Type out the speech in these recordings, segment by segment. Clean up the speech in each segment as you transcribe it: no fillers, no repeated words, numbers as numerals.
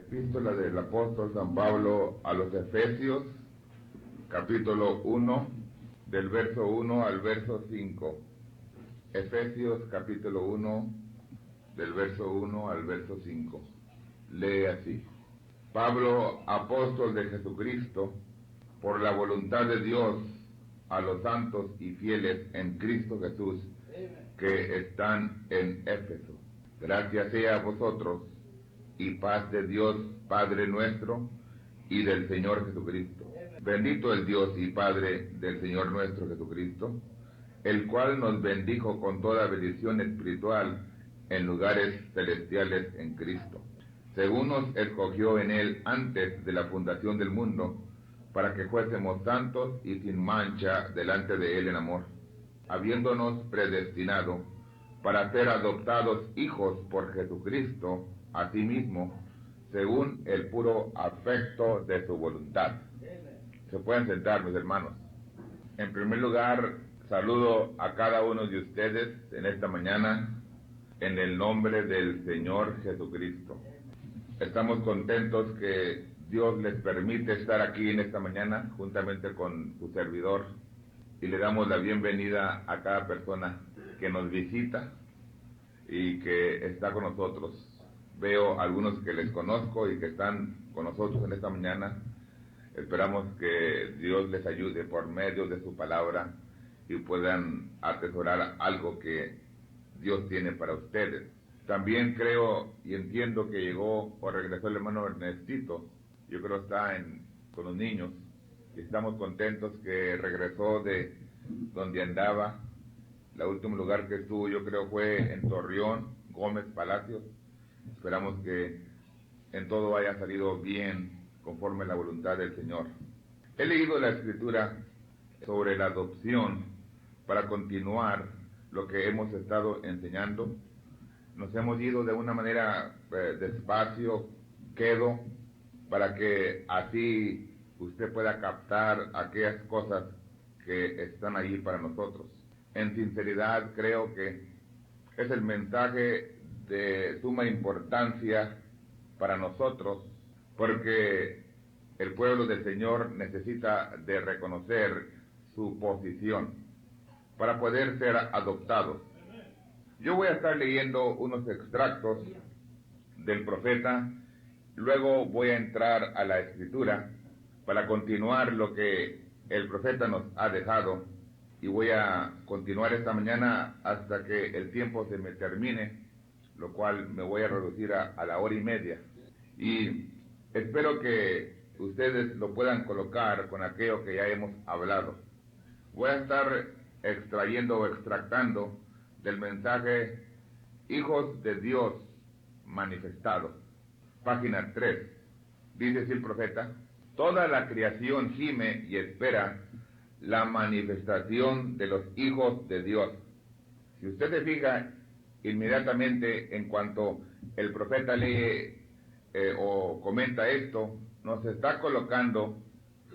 Epístola del apóstol San Pablo a los Efesios, capítulo 1, del verso 1 al verso 5. Efesios, capítulo 1, del verso 1 al verso 5. Lee así: Pablo, apóstol de Jesucristo, por la voluntad de Dios, a los santos y fieles en Cristo Jesús, que están en Éfeso. Gracias sea a vosotros y paz de Dios Padre nuestro y del Señor Jesucristo. Bendito el Dios y Padre del Señor nuestro Jesucristo, el cual nos bendijo con toda bendición espiritual en lugares celestiales en Cristo, según nos escogió en Él antes de la fundación del mundo, para que fuésemos santos y sin mancha delante de Él en amor, habiéndonos predestinado para ser adoptados hijos por Jesucristo, a sí mismo, según el puro afecto de su voluntad. Se pueden sentar, mis hermanos. En primer lugar, saludo a cada uno de ustedes en esta mañana, en el nombre del Señor Jesucristo. Estamos contentos que Dios les permite estar aquí en esta mañana, juntamente con su servidor, y le damos la bienvenida a cada persona que nos visita y que está con nosotros. Veo algunos que les conozco y que están con nosotros en esta mañana. Esperamos que Dios les ayude por medio de su palabra y puedan atesorar algo que Dios tiene para ustedes. También creo y entiendo que llegó o regresó el hermano Ernestito. Yo creo está con los niños. Y estamos contentos que regresó de donde andaba. El último lugar que estuvo, yo creo, fue en Torreón, Gómez Palacios. Esperamos que en todo haya salido bien, conforme a la voluntad del Señor. He leído la Escritura sobre la adopción para continuar lo que hemos estado enseñando. Nos hemos ido de una manera despacio, quedo, para que así usted pueda captar aquellas cosas que están ahí para nosotros. En sinceridad, creo que es el mensaje de suma importancia para nosotros, porque el pueblo del Señor necesita de reconocer su posición para poder ser adoptados. Yo voy a estar leyendo unos extractos del profeta, luego voy a entrar a la Escritura para continuar lo que el profeta nos ha dejado, y voy a continuar esta mañana hasta que el tiempo se me termine, lo cual me voy a reducir a la hora y media. Y espero que ustedes lo puedan colocar con aquello que ya hemos hablado. Voy a estar extrayendo o extractando del mensaje Hijos de Dios manifestados, página 3. Dice así el profeta: toda la creación gime y espera la manifestación de los hijos de Dios. Si usted se fija, inmediatamente en cuanto el profeta lee o comenta esto, nos está colocando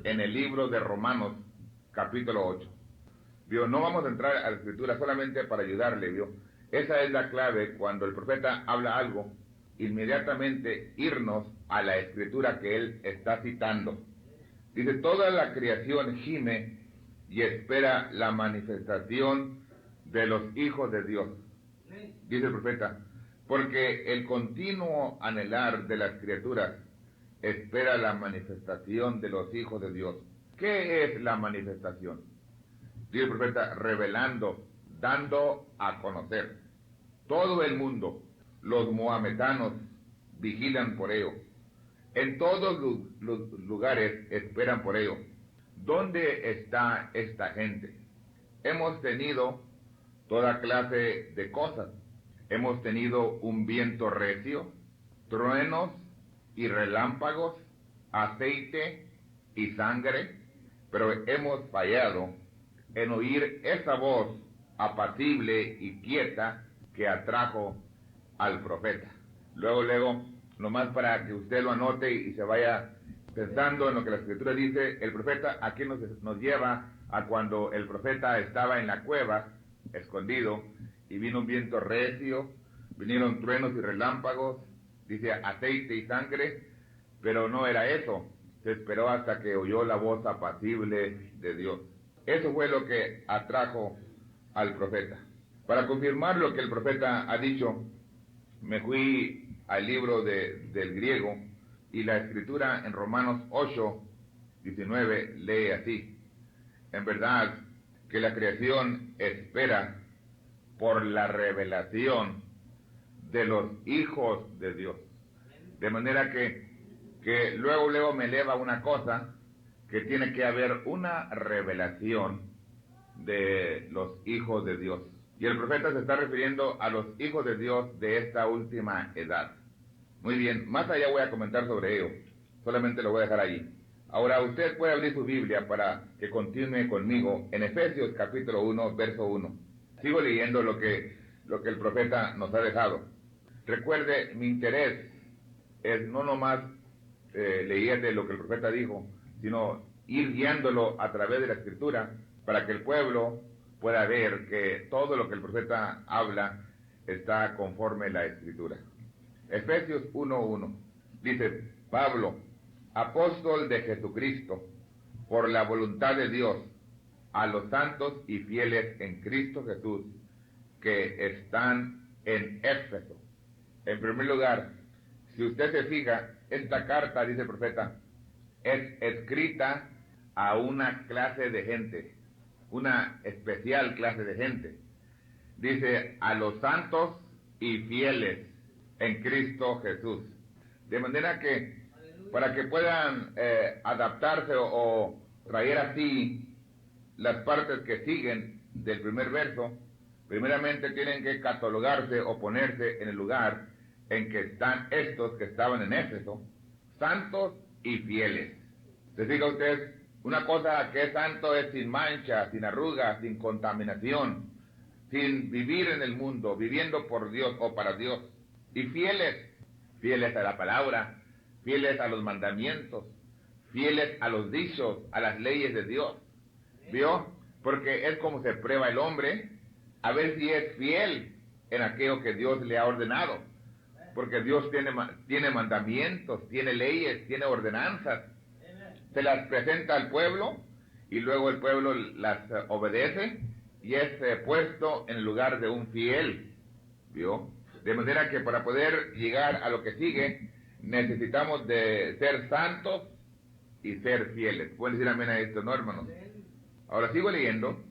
en el libro de Romanos, capítulo 8. ¿Vio? No vamos a entrar a la Escritura solamente para ayudarle, ¿vio? Esa es la clave cuando el profeta habla algo, inmediatamente irnos a la Escritura que él está citando. Dice: toda la creación gime y espera la manifestación de los hijos de Dios. Dice el profeta, porque el continuo anhelar de las criaturas espera la manifestación de los hijos de Dios. ¿Qué es la manifestación? Dice el profeta: revelando, dando a conocer. Todo el mundo, los mohametanos, vigilan por ello. En todos los lugares esperan por ello. ¿Dónde está esta gente? Hemos tenido toda clase de cosas. Hemos tenido un viento recio, truenos y relámpagos, aceite y sangre, pero hemos fallado en oír esa voz apacible y quieta que atrajo al profeta. Luego, nomás para que usted lo anote y se vaya pensando en lo que la Escritura dice, el profeta aquí nos lleva a cuando el profeta estaba en la cueva, escondido, y vino un viento recio, vinieron truenos y relámpagos, dice aceite y sangre, Pero no era eso, se esperó hasta que oyó la voz apacible de Dios. Eso fue lo que atrajo al profeta. Para confirmar lo que el profeta ha dicho, me fui al libro del griego, y la escritura en Romanos 8:19 lee así: en verdad que la creación espera por la revelación de los hijos de Dios. De manera que luego me eleva una cosa, que tiene que haber una revelación de los hijos de Dios. Y el profeta se está refiriendo a los hijos de Dios de esta última edad. Muy bien, más allá voy a comentar sobre ello, solamente lo voy a dejar ahí. Ahora usted puede abrir su Biblia para que continúe conmigo en Efesios capítulo 1, verso 1. Sigo leyendo lo que el profeta nos ha dejado. Recuerde, mi interés es no nomás leerle lo que el profeta dijo, sino ir guiándolo a través de la escritura para que el pueblo pueda ver que todo lo que el profeta habla está conforme a la escritura. Efesios 1:1 dice: Pablo, apóstol de Jesucristo, por la voluntad de Dios, a los santos y fieles en Cristo Jesús, que están en Éfeso. En primer lugar, si usted se fija, esta carta, dice el profeta, es escrita a una clase de gente, una especial clase de gente. Dice: a los santos y fieles en Cristo Jesús. De manera que, para que puedan adaptarse o traer así las partes que siguen del primer verso, primeramente tienen que catalogarse o ponerse en el lugar en que están estos que estaban en Éfeso, santos y fieles. ¿Se fija usted? Una cosa que es santo es sin mancha, sin arrugas, sin contaminación, sin vivir en el mundo, viviendo por Dios o para Dios. Y fieles, fieles a la palabra, fieles a los mandamientos, fieles a los dichos, a las leyes de Dios. ¿Vio? Porque es como se prueba el hombre, a ver si es fiel en aquello que Dios le ha ordenado. Porque Dios tiene mandamientos, tiene leyes, tiene ordenanzas. Se las presenta al pueblo y luego el pueblo las obedece y es puesto en el lugar de un fiel. ¿Vio? De manera que para poder llegar a lo que sigue, necesitamos de ser santos y ser fieles. ¿Pueden decir amén a esto, no, hermanos? Ahora sigo leyendo.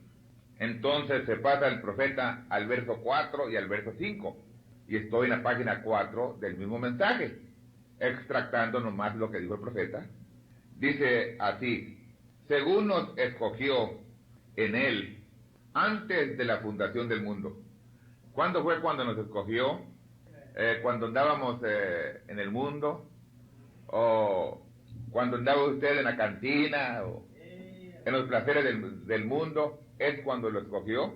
Entonces se pasa el profeta al verso 4 y al verso 5. Y estoy en la página 4 del mismo mensaje, extractando nomás lo que dijo el profeta. Dice así: según nos escogió en él antes de la fundación del mundo. ¿Cuándo fue cuando nos escogió? ¿Cuando andábamos en el mundo? ¿O cuando andaba usted en la cantina? ¿O en los placeres del mundo? ¿Es cuando lo escogió?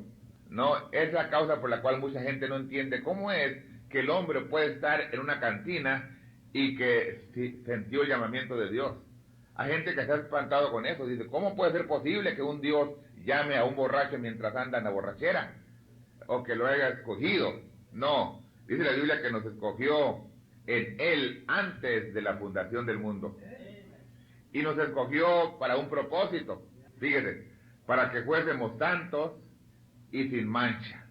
No, es la causa por la cual mucha gente no entiende cómo es que el hombre puede estar en una cantina y que sintió el llamamiento de Dios. Hay gente que se ha espantado con eso. Dice: ¿cómo puede ser posible que un Dios llame a un borracho mientras anda en la borrachera? O que lo haya escogido. No, dice la Biblia que nos escogió en Él antes de la fundación del mundo. Y nos escogió para un propósito. Fíjese, para que fuésemos santos y sin mancha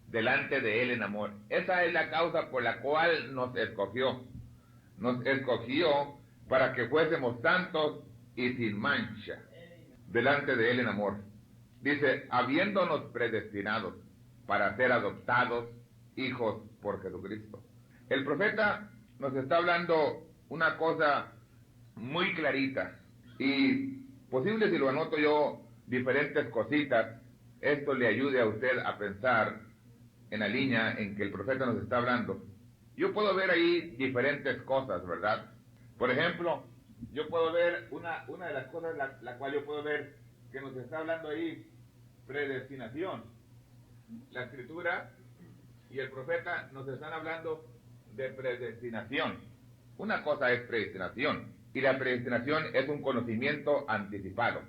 delante de Él en amor. Esa es la causa por la cual nos escogió. Nos escogió para que fuésemos santos y sin mancha delante de Él en amor. Dice: habiéndonos predestinados para ser adoptados hijos por Jesucristo. El profeta nos está hablando una cosa muy clarita, y posible, si lo anoto yo, diferentes cositas, esto le ayude a usted a pensar en la línea en que el profeta nos está hablando. Yo puedo ver ahí diferentes cosas, ¿verdad? Por ejemplo, yo puedo ver una de las cosas, la cual yo puedo ver que nos está hablando ahí, predestinación. La escritura y el profeta nos están hablando de predestinación. Una cosa es predestinación, y la predestinación es un conocimiento anticipado.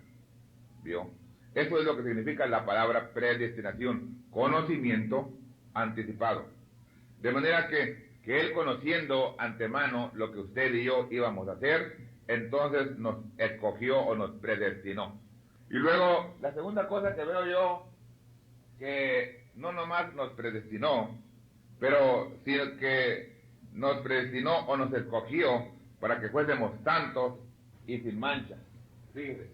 ¿Vio? Eso es lo que significa la palabra predestinación, conocimiento anticipado. De manera que que Él, conociendo antemano lo que usted y yo íbamos a hacer, entonces nos escogió o nos predestinó. Y luego, la segunda cosa que veo yo, que no nomás nos predestinó, pero sino que nos predestinó o nos escogió para que fuésemos santos y sin mancha. Fíjese,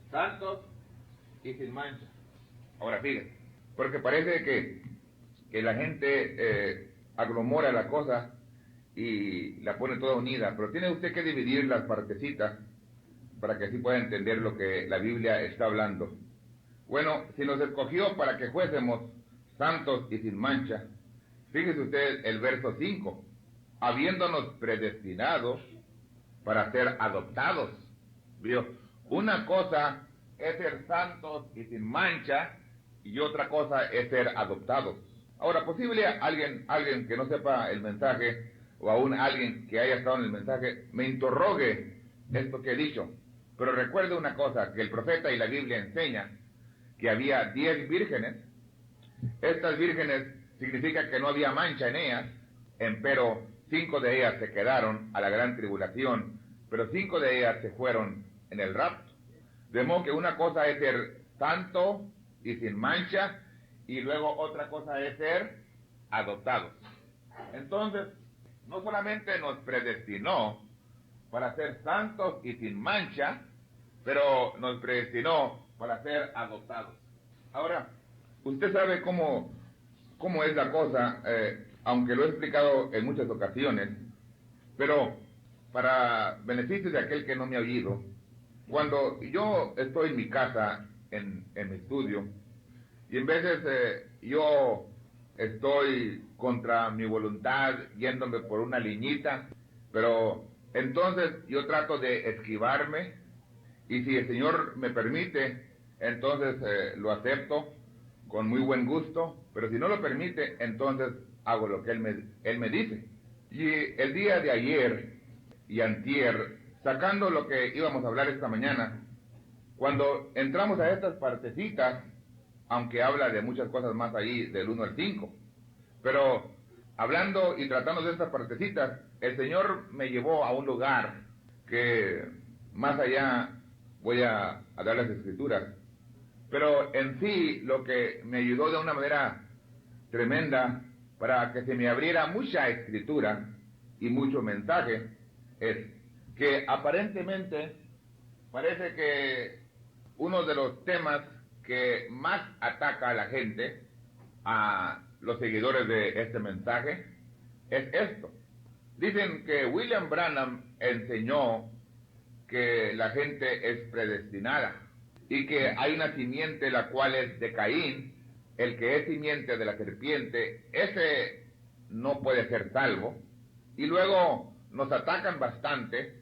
santos y sin mancha. Ahora fíjese, porque parece que la gente aglomora la cosa y la pone toda unida, pero tiene usted que dividir las partecitas para que así pueda entender lo que la Biblia está hablando. Bueno, si nos escogió para que fuésemos santos y sin mancha, fíjese usted el verso 5, habiéndonos predestinados para ser adoptados. ¿Vio? Una cosa es ser santos y sin mancha, y otra cosa es ser adoptados. Ahora, posible alguien que no sepa el mensaje, o aún alguien que haya estado en el mensaje, me interrogue esto que he dicho. Pero recuerde una cosa, que el profeta y la Biblia enseña que había 10 vírgenes. Estas vírgenes significa que no había mancha en ellas, empero 5 de ellas se quedaron a la gran tribulación, pero 5 de ellas se fueron en el rapto. De modo que una cosa es ser santo y sin mancha, y luego otra cosa es ser adoptados. Entonces, no solamente nos predestinó para ser santos y sin mancha, pero nos predestinó para ser adoptados. Ahora, usted sabe cómo es la cosa, aunque lo he explicado en muchas ocasiones, pero para beneficio de aquel que no me ha oído, cuando yo estoy en mi casa, en mi estudio, y en veces yo estoy contra mi voluntad yéndome por una liñita, pero entonces yo trato de esquivarme, y si el Señor me permite, entonces lo acepto con muy buen gusto, pero si no lo permite, entonces hago lo que Él me dice. Y el día de ayer y antier, sacando lo que íbamos a hablar esta mañana, cuando entramos a estas partecitas, aunque habla de muchas cosas más ahí, del 1 al 5, pero hablando y tratando de estas partecitas, el Señor me llevó a un lugar que más allá voy a dar las escrituras, pero en sí lo que me ayudó de una manera tremenda para que se me abriera mucha escritura y mucho mensaje es que aparentemente parece que uno de los temas que más ataca a la gente, a los seguidores de este mensaje, es esto. Dicen que William Branham enseñó que la gente es predestinada y que hay una simiente la cual es de Caín, el que es simiente de la serpiente, ese no puede ser salvo. Y luego nos atacan bastante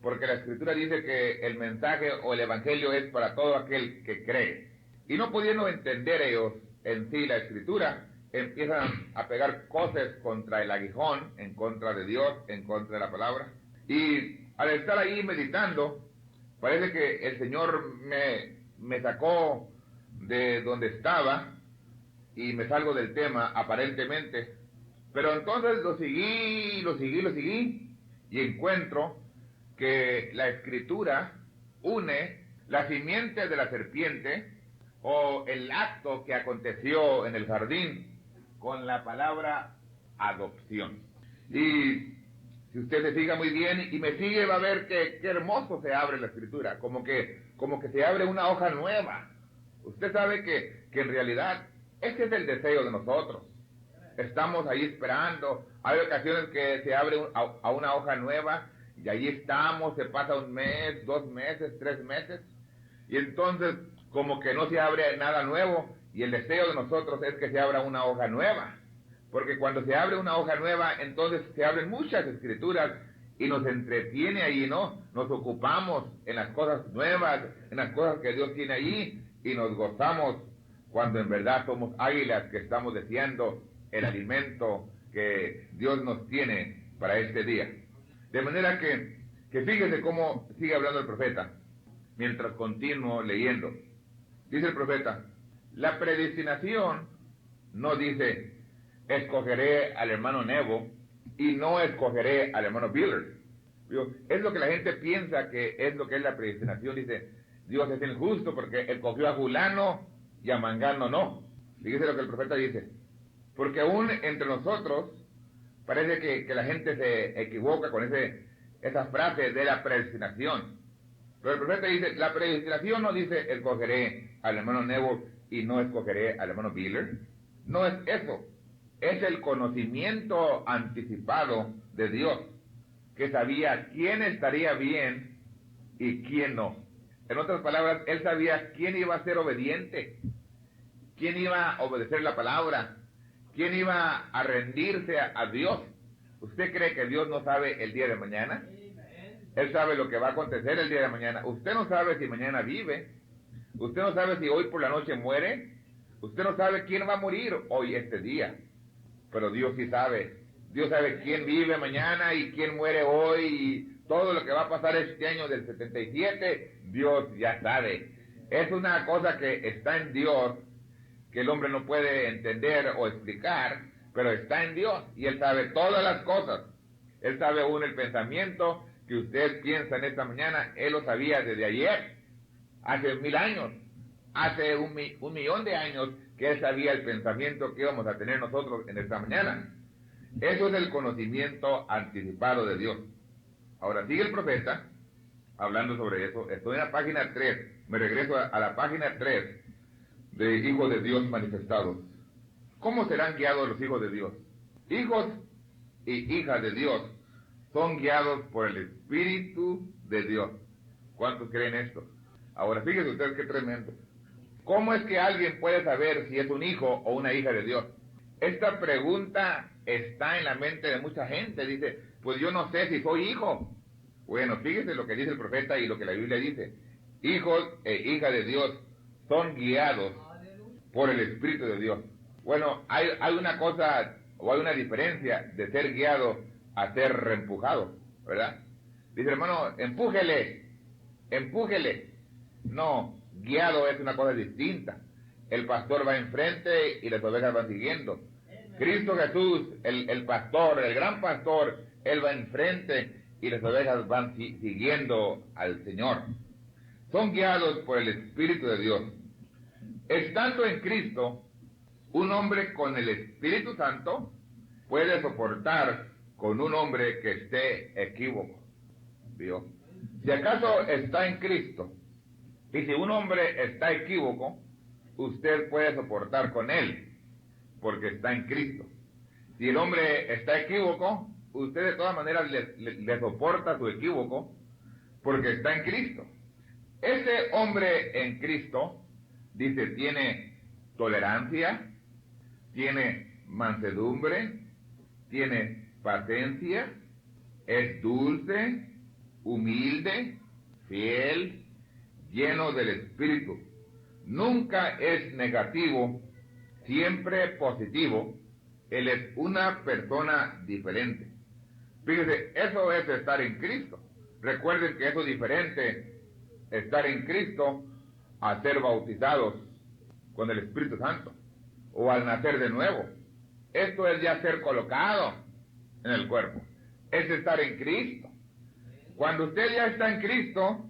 porque la Escritura dice que el mensaje o el Evangelio es para todo aquel que cree. Y no pudiendo entender ellos en sí la Escritura, empiezan a pegar cosas contra el aguijón, en contra de Dios, en contra de la palabra. Y al estar ahí meditando, parece que el Señor me sacó de donde estaba y me salgo del tema aparentemente. Pero entonces lo seguí y encuentro que la Escritura une la simiente de la serpiente o el acto que aconteció en el jardín con la palabra adopción. Y si usted se fija muy bien y me sigue, va a ver que hermoso se abre la Escritura, como que se abre una hoja nueva. Usted sabe que en realidad este es el deseo de nosotros. Estamos ahí esperando. Hay ocasiones que se abre a una hoja nueva y ahí estamos, se pasa 1 mes, 2 meses, 3 meses, y entonces como que no se abre nada nuevo, y el deseo de nosotros es que se abra una hoja nueva, porque cuando se abre una hoja nueva, entonces se abren muchas escrituras, y nos entretiene ahí, ¿no? Nos ocupamos en las cosas nuevas, en las cosas que Dios tiene ahí, y nos gozamos cuando en verdad somos águilas que estamos deseando el alimento que Dios nos tiene para este día. De manera que fíjese cómo sigue hablando el profeta, mientras continúo leyendo. Dice el profeta, la predestinación no dice, escogeré al hermano Nebo y no escogeré al hermano Biller. Es lo que la gente piensa que es lo que es la predestinación. Dice, Dios es injusto porque él cogió a fulano y a mangano no. Fíjese lo que el profeta dice. Porque aún entre nosotros parece que la gente se equivoca con esa frase de la predestinación. Pero el profeta dice, la predestinación no dice escogeré al hermano Neville y no escogeré al hermano Biller. No es eso. Es el conocimiento anticipado de Dios, que sabía quién estaría bien y quién no. En otras palabras, él sabía quién iba a ser obediente, quién iba a obedecer la palabra, quién iba a rendirse a Dios. ¿Usted cree que Dios no sabe el día de mañana? Él sabe lo que va a acontecer el día de mañana. Usted no sabe si mañana vive. Usted no sabe si hoy por la noche muere. Usted no sabe quién va a morir hoy este día. Pero Dios sí sabe. Dios sabe quién vive mañana y quién muere hoy y todo lo que va a pasar este año del 77, Dios ya sabe. Es una cosa que está en Dios, que el hombre no puede entender o explicar, pero está en Dios y Él sabe todas las cosas. Él sabe aún el pensamiento que usted piensa en esta mañana, Él lo sabía desde ayer, hace 1000 años, hace un millón de años que Él sabía el pensamiento que íbamos a tener nosotros en esta mañana. Eso es el conocimiento anticipado de Dios. Ahora sigue el profeta hablando sobre eso. Estoy en la página 3, me regreso a la página 3 de Hijos de Dios manifestados. ¿Cómo serán guiados los hijos de Dios? Hijos y hijas de Dios son guiados por el Espíritu de Dios. ¿Cuántos creen esto? Ahora fíjese usted qué tremendo. ¿Cómo es que alguien puede saber si es un hijo o una hija de Dios? Esta pregunta está en la mente de mucha gente. Dice, pues yo no sé si soy hijo. Bueno, fíjese lo que dice el profeta y lo que la Biblia dice. Hijos e hijas de Dios son guiados por el Espíritu de Dios. Bueno, hay una cosa o hay una diferencia de ser guiado a ser reempujado, ¿verdad? Dice, hermano, empújele. No, guiado es una cosa distinta. El pastor va enfrente y las ovejas van siguiendo. Cristo Jesús, el pastor, el gran pastor, Él va enfrente y las ovejas van siguiendo al Señor. Son guiados por el Espíritu de Dios. Estando en Cristo, un hombre con el Espíritu Santo puede soportar con un hombre que esté equívoco. ¿Vio? Si acaso está en Cristo, y si un hombre está equívoco, usted puede soportar con él, porque está en Cristo. Si el hombre está equívoco, usted de todas maneras le soporta su equívoco, porque está en Cristo. Ese hombre en Cristo, dice, tiene tolerancia, tiene mansedumbre, tiene paciencia, es dulce, humilde, fiel, lleno del Espíritu. Nunca es negativo, siempre positivo. Él es una persona diferente. Fíjese, eso es estar en Cristo. Recuerden que eso es diferente, estar en Cristo, a ser bautizados con el Espíritu Santo, o al nacer de nuevo. Esto es ya ser colocado en el cuerpo. Es estar en Cristo. Cuando usted ya está en Cristo,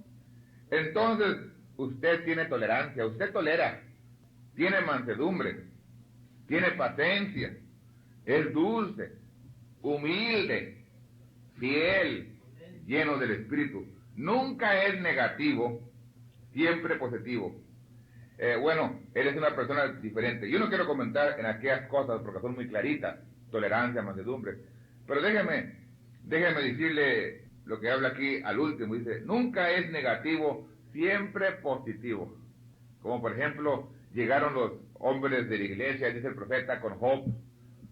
entonces usted tiene tolerancia, usted tolera, tiene mansedumbre, tiene paciencia, es dulce, humilde, fiel, lleno del Espíritu. Nunca es negativo, siempre positivo. Bueno, él es una persona diferente. Yo no quiero comentar en aquellas cosas porque son muy claritas, tolerancia, mansedumbre. Pero déjeme decirle lo que habla aquí al último. Dice, nunca es negativo, siempre positivo. Como por ejemplo, llegaron los hombres de la iglesia, dice el profeta, con Job.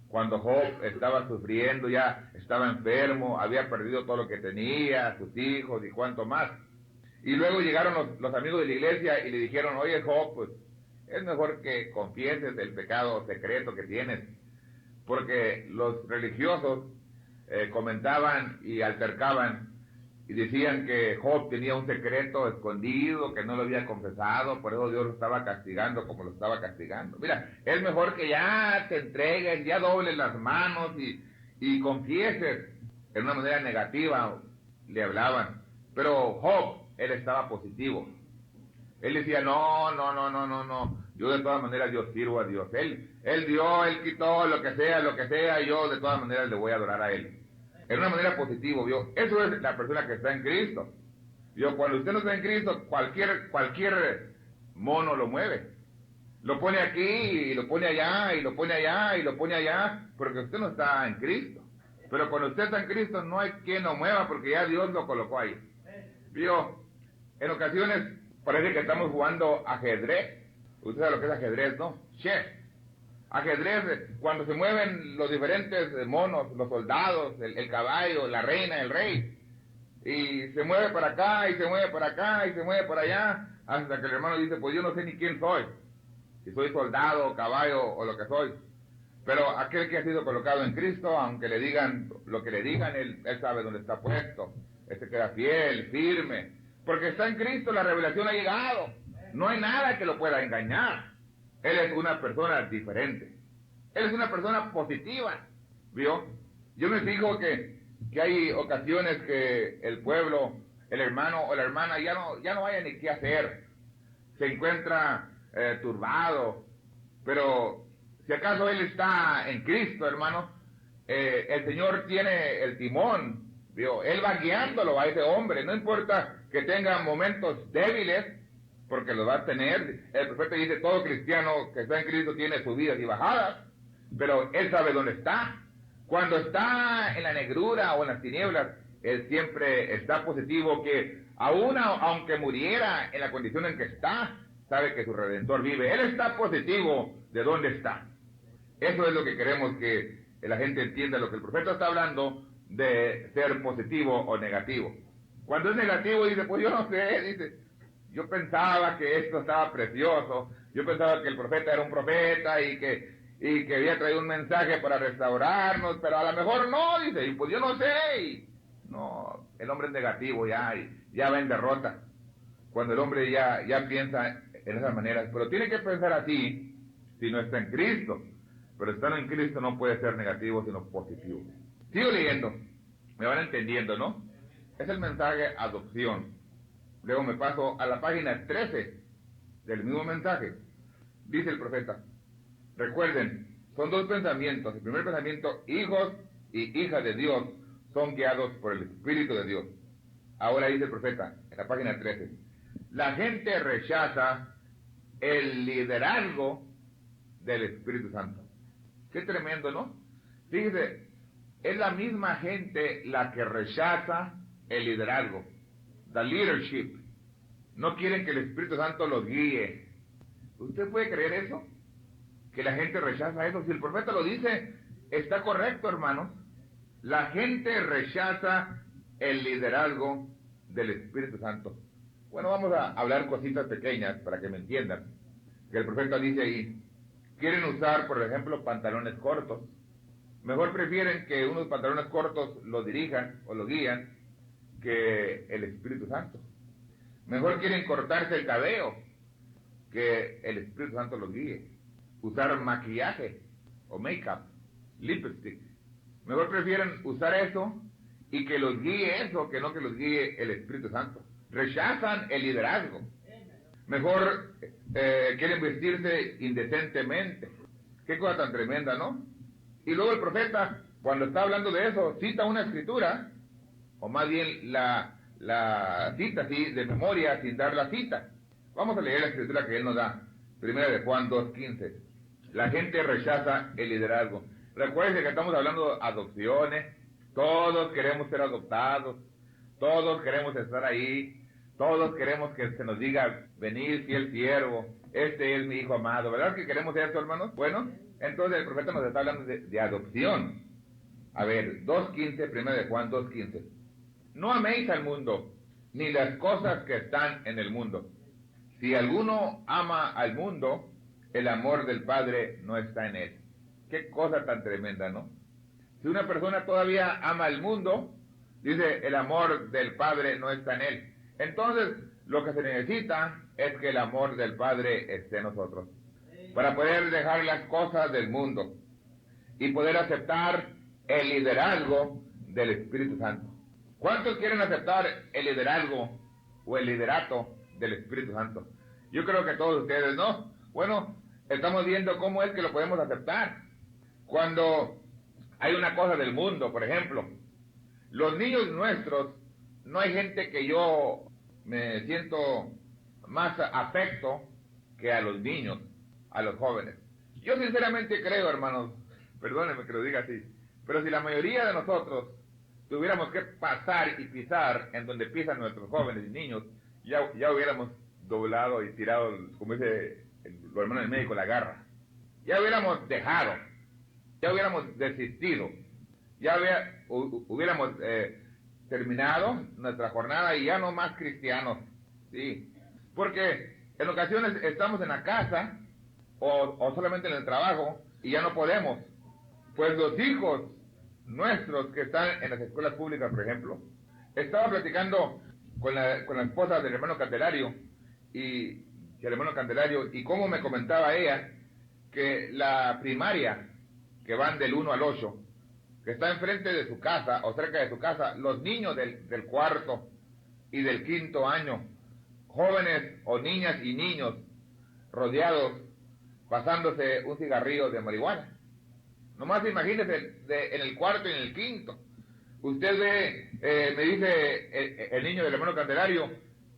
Cuando Job estaba sufriendo, ya estaba enfermo, había perdido todo lo que tenía, sus hijos y cuanto más. Y luego llegaron los amigos de la iglesia y le dijeron, oye Job, pues es mejor que confieses el pecado secreto que tienes. Porque los religiosos comentaban y altercaban y decían que Job tenía un secreto escondido, que no lo había confesado, por eso Dios lo estaba castigando como lo estaba castigando. Mira, es mejor que ya te entregues, ya dobles las manos y confieses, en una manera negativa le hablaban. Pero Job, él estaba positivo. Él decía, no, yo de todas maneras yo sirvo a Dios. Él dio, él quitó, lo que sea, yo de todas maneras le voy a adorar a él. En una manera positiva, ¿vio? Eso es la persona que está en Cristo. ¿Vio? Cuando usted no está en Cristo, cualquier mono lo mueve. Lo pone aquí, y lo pone allá, y lo pone allá, y lo pone allá, porque usted no está en Cristo. Pero cuando usted está en Cristo, no hay quien lo mueva, porque ya Dios lo colocó ahí. ¿Vio? En ocasiones parece que estamos jugando ajedrez. Usted sabe lo que es ajedrez, ¿no? Chess. Ajedrez, cuando se mueven los diferentes monos, los soldados, el caballo, la reina, el rey, y se mueve para acá, y se mueve para acá, y se mueve para allá, hasta que el hermano dice, pues yo no sé ni quién soy, si soy soldado, caballo, o lo que soy. Pero aquel que ha sido colocado en Cristo, aunque le digan lo que le digan, él sabe dónde está puesto. Él se queda fiel, firme, porque está en Cristo, la revelación ha llegado. No hay nada que lo pueda engañar. Él es una persona diferente. Él es una persona positiva. ¿Vio? Yo me fijo que hay ocasiones que el pueblo, el hermano o la hermana ya no haya ni qué hacer. Se encuentra turbado. Pero si acaso él está en Cristo, hermano, el Señor tiene el timón. ¿Vio? Él va guiándolo a ese hombre. No importa que tenga momentos débiles, porque lo va a tener. El profeta dice, todo cristiano que está en Cristo tiene subidas y bajadas, pero él sabe dónde está. Cuando está en la negrura o en las tinieblas, él siempre está positivo, que aunque muriera en la condición en que está, sabe que su Redentor vive. Él está positivo de dónde está. Eso es lo que queremos que la gente entienda, lo que el profeta está hablando de ser positivo o negativo. Cuando es negativo, dice, pues yo no sé, dice, yo pensaba que esto estaba precioso, yo pensaba que el profeta era un profeta y que había traído un mensaje para restaurarnos, pero a lo mejor no, dice, y pues yo no sé. No, el hombre es negativo ya va en derrota. Cuando el hombre ya piensa en esas maneras, pero tiene que pensar así si no está en Cristo. Pero estando en Cristo no puede ser negativo, sino positivo. Sigo leyendo, me van entendiendo, ¿no? Es el mensaje adopción. Luego me paso a la página 13 del mismo mensaje. Dice el profeta, recuerden, son dos pensamientos. El primer pensamiento, hijos y hijas de Dios son guiados por el Espíritu de Dios. Ahora dice el profeta, en la página 13, la gente rechaza el liderazgo del Espíritu Santo. Qué tremendo, ¿no? Fíjese, es la misma gente la que rechaza el liderazgo, the leadership. No quieren que el Espíritu Santo los guíe. ¿Usted puede creer eso? Que la gente rechaza eso. Si el profeta lo dice, está correcto, hermanos. La gente rechaza el liderazgo del Espíritu Santo. Bueno, vamos a hablar cositas pequeñas para que me entiendan. Que el profeta dice ahí, quieren usar, por ejemplo, pantalones cortos. Mejor prefieren que unos pantalones cortos los dirijan o los guían que el Espíritu Santo. Mejor quieren cortarse el cabello que el Espíritu Santo los guíe. Usar maquillaje o make-up, lipstick. Mejor prefieren usar eso y que los guíe eso que no que los guíe el Espíritu Santo. Rechazan el liderazgo. Mejor quieren vestirse indecentemente. Qué cosa tan tremenda, ¿no? Y luego el profeta, cuando está hablando de eso, cita una escritura, o más bien la cita así de memoria sin dar la cita. Vamos a leer la escritura que él nos da. Primera de Juan 2:15. La gente rechaza el liderazgo. Recuerden que estamos hablando de adopciones. Todos queremos ser adoptados. Todos queremos estar ahí. Todos queremos que se nos diga, venid fiel siervo, este es mi hijo amado. ¿Verdad que queremos eso, hermanos? Bueno, entonces el profeta nos está hablando de adopción. A ver, 2:15, primera de Juan 2:15. No améis al mundo, ni las cosas que están en el mundo. Si alguno ama al mundo, el amor del Padre no está en él. Qué cosa tan tremenda, ¿no? Si una persona todavía ama al mundo, dice, el amor del Padre no está en él. Entonces, lo que se necesita es que el amor del Padre esté en nosotros, para poder dejar las cosas del mundo y poder aceptar el liderazgo del Espíritu Santo. ¿Cuántos quieren aceptar el liderazgo o el liderato del Espíritu Santo? Yo creo que todos ustedes no. Bueno, estamos viendo cómo es que lo podemos aceptar. Cuando hay una cosa del mundo, por ejemplo, los niños nuestros, no hay gente que yo me siento más afecto que a los niños, a los jóvenes. Yo sinceramente creo, hermanos, perdónenme que lo diga así, pero si la mayoría de nosotros tuviéramos que pasar y pisar en donde pisan nuestros jóvenes y niños, ya hubiéramos doblado y tirado, como dice los hermanos del médico, la garra. Ya hubiéramos dejado, ya hubiéramos desistido, ya hubiéramos terminado nuestra jornada y ya no más cristianos, sí, porque en ocasiones estamos en la casa o solamente en el trabajo y ya no podemos, pues los hijos nuestros que están en las escuelas públicas, por ejemplo, estaba platicando con la esposa del hermano Candelario y el hermano Candelario, y cómo me comentaba ella que la primaria, que van del 1 al 8, que está enfrente de su casa o cerca de su casa, los niños del cuarto y del quinto año, jóvenes o niñas y niños rodeados, pasándose un cigarrillo de marihuana. Nomás imagínese en el cuarto y en el quinto. Usted ve, me dice el niño del hermano Candelario,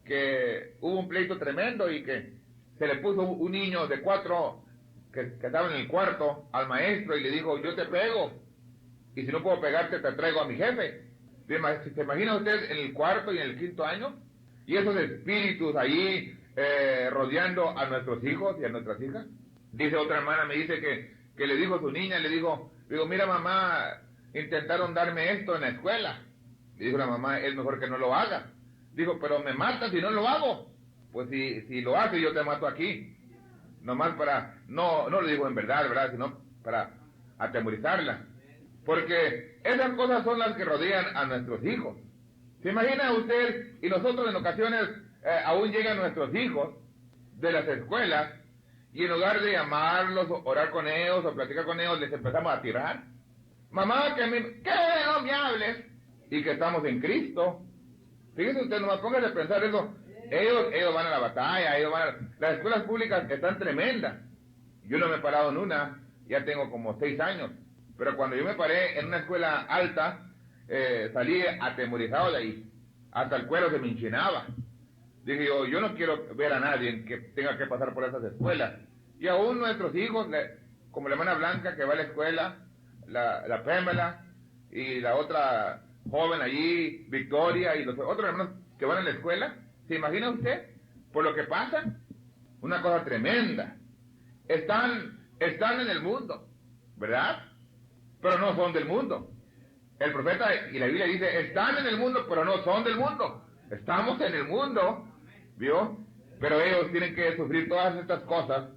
que hubo un pleito tremendo y que se le puso un niño de 4 que estaba en el cuarto al maestro y le dijo: yo te pego, y si no puedo pegarte te traigo a mi jefe. ¿Se imagina usted en el cuarto y en el quinto año? Y esos espíritus allí rodeando a nuestros hijos y a nuestras hijas. Dice otra hermana, me dice que le dijo a su niña, le digo, mira mamá, intentaron darme esto en la escuela. Le dijo la mamá: es mejor que no lo haga. Dijo: pero me matan si no lo hago. Pues si lo hace, yo te mato aquí. Nomás para, no lo digo en verdad, sino para atemorizarla. Porque esas cosas son las que rodean a nuestros hijos. ¿Se imagina usted? Y nosotros en ocasiones aún llegan nuestros hijos de las escuelas y en lugar de llamarlos, orar con ellos o platicar con ellos, les empezamos a tirar. Mamá, que no me hables. Y que estamos en Cristo. Fíjese usted, nomás póngase a pensar eso. Ellos van a la batalla, las escuelas públicas están tremendas. Yo no me he parado en una, ya tengo como 6 años. Pero cuando yo me paré en una escuela alta, salí atemorizado de ahí. Hasta el cuero se me enchinaba. Dije yo no quiero ver a nadie que tenga que pasar por esas escuelas. Y aún nuestros hijos, como la hermana Blanca que va a la escuela, la Pamela, y la otra joven allí, Victoria, y los otros hermanos que van a la escuela, ¿se imagina usted? Por lo que pasa, una cosa tremenda. Están en el mundo, ¿verdad? Pero no son del mundo. El profeta y la Biblia dice: están en el mundo, pero no son del mundo. Estamos en el mundo, ¿vio? Pero ellos tienen que sufrir todas estas cosas.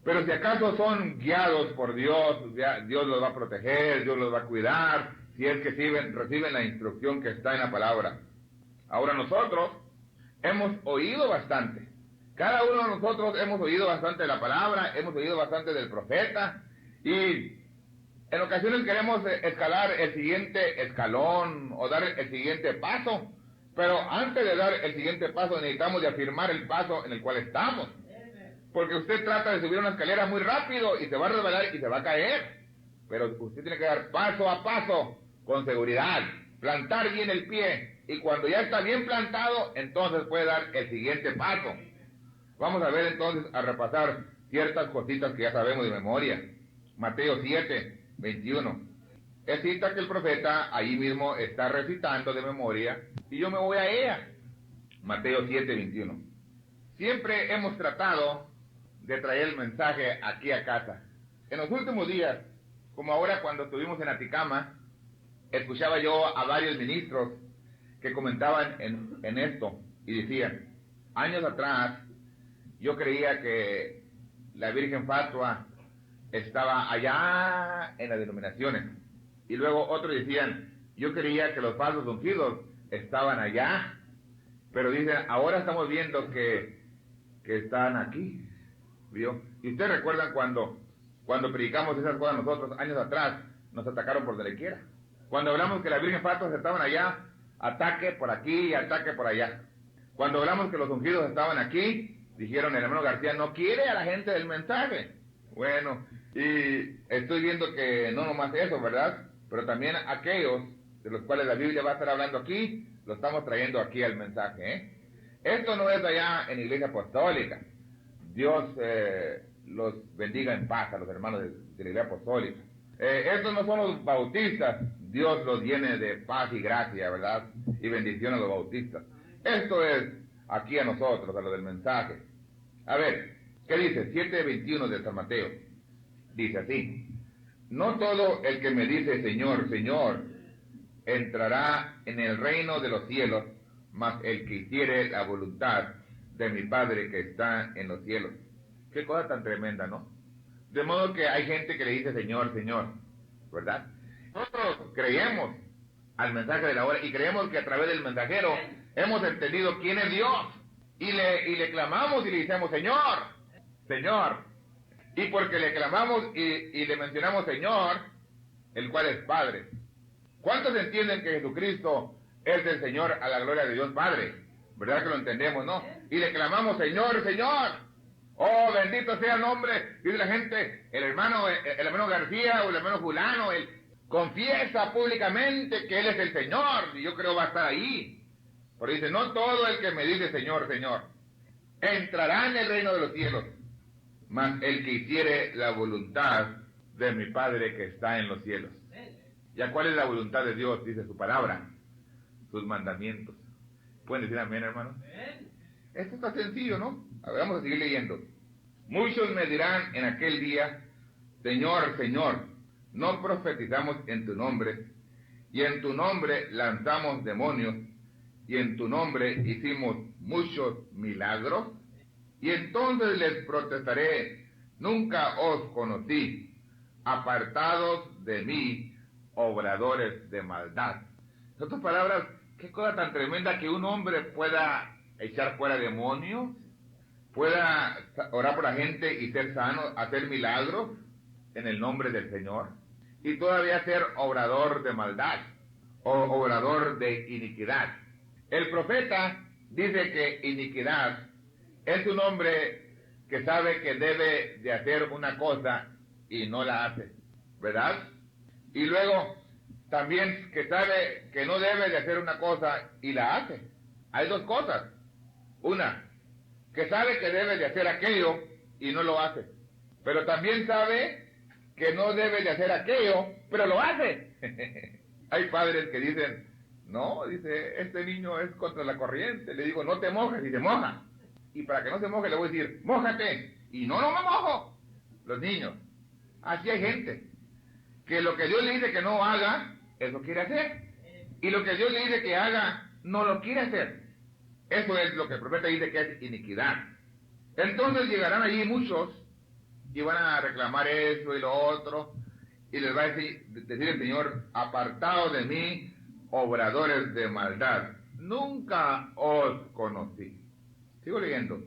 Pero si acaso son guiados por Dios, Dios los va a proteger, Dios los va a cuidar, si es que reciben la instrucción que está en la palabra. Ahora nosotros hemos oído bastante. Cada uno de nosotros hemos oído bastante de la palabra, hemos oído bastante del profeta, y en ocasiones queremos escalar el siguiente escalón o dar el siguiente paso, pero antes de dar el siguiente paso necesitamos de afirmar el paso en el cual estamos. Porque usted trata de subir una escalera muy rápido y se va a resbalar y se va a caer. Pero usted tiene que dar paso a paso, con seguridad, plantar bien el pie, y cuando ya está bien plantado, entonces puede dar el siguiente paso. Vamos a ver entonces, a repasar ciertas cositas que ya sabemos de memoria. Mateo 7, 21. Es cita que el profeta ahí mismo está recitando de memoria, y yo me voy a ella. Mateo 7, 21. Siempre hemos tratado de traer el mensaje aquí a casa. En los últimos días, como ahora cuando estuvimos en Aticama, escuchaba yo a varios ministros que comentaban en esto y decían: años atrás yo creía que la Virgen Fatua estaba allá en las denominaciones, y luego otros decían: yo creía que los falsos ungidos estaban allá, pero dicen, ahora estamos viendo que están aquí, ¿vio? Y ustedes recuerdan cuando predicamos esas cosas nosotros años atrás, nos atacaron por donde quiera. Cuando hablamos que la Virgen Patos estaban allá, ataque por aquí y ataque por allá. Cuando hablamos que los ungidos estaban aquí, dijeron el hermano García no quiere a la gente del mensaje. Bueno, y estoy viendo que no nomás eso, ¿verdad? Pero también aquellos de los cuales la Biblia va a estar hablando aquí, lo estamos trayendo aquí al mensaje, ¿eh? Esto no es allá en la Iglesia Apostólica. Dios los bendiga en paz a los hermanos de la Iglesia Apostólica. Estos no son los bautistas. Dios los llene de paz y gracia, ¿verdad? Y bendición a los bautistas. Esto es aquí a nosotros, a los del mensaje. A ver, ¿qué dice? 7:21 de San Mateo. Dice así: no todo el que me dice Señor, Señor, entrará en el reino de los cielos, mas el que hiciere la voluntad de mi Padre que está en los cielos. Qué cosa tan tremenda, ¿no? De modo que hay gente que le dice Señor, Señor, ¿verdad? Nosotros creemos al mensaje de la hora y creemos que a través del mensajero hemos entendido quién es Dios y le clamamos y le decimos Señor, Señor. Y porque le clamamos y le mencionamos Señor, el cual es Padre. ¿Cuántos entienden que Jesucristo es el Señor a la gloria de Dios Padre? ¿Verdad que lo entendemos, no? Y le clamamos Señor, Señor. Oh, bendito sea el nombre. Dice la gente, el hermano García o el hermano fulano, él confiesa públicamente que él es el Señor, y yo creo va a estar ahí. Pero dice, no todo el que me dice Señor, Señor, entrará en el reino de los cielos, mas el que hiciere la voluntad de mi Padre que está en los cielos. ¿Ya cuál es la voluntad de Dios? Dice su palabra, sus mandamientos. ¿Pueden decir amén, hermanos? Esto está sencillo, ¿no? A ver, vamos a seguir leyendo. Muchos me dirán en aquel día, Señor, Señor, ¿no profetizamos en tu nombre? Y en tu nombre lanzamos demonios, y en tu nombre hicimos muchos milagros. Y entonces les protestaré, nunca os conocí, apartados de mí, obradores de maldad. En otras palabras, qué cosa tan tremenda que un hombre pueda echar fuera demonios, pueda orar por la gente y ser sano, hacer milagros en el nombre del Señor, y todavía ser obrador de maldad o obrador de iniquidad. El profeta dice que iniquidad es un hombre que sabe que debe de hacer una cosa y no la hace, ¿verdad? Y luego también que sabe que no debe de hacer una cosa y la hace. Hay dos cosas. Una, que sabe que debe de hacer aquello y no lo hace. Pero también sabe que no debe de hacer aquello, pero lo hace. Hay padres que dicen, no, dice, este niño es contra la corriente. Le digo, no te mojes, y se moja. Y para que no se moje le voy a decir, mójate. Y no me mojo. Los niños. Así hay gente que lo que Dios le dice que no haga, eso quiere hacer. Y lo que Dios le dice que haga, no lo quiere hacer. Eso es lo que el profeta dice que es iniquidad. Entonces llegarán allí muchos y van a reclamar eso y lo otro, y les va a decir el Señor, apartados de mí, obradores de maldad, nunca os conocí. Sigo leyendo.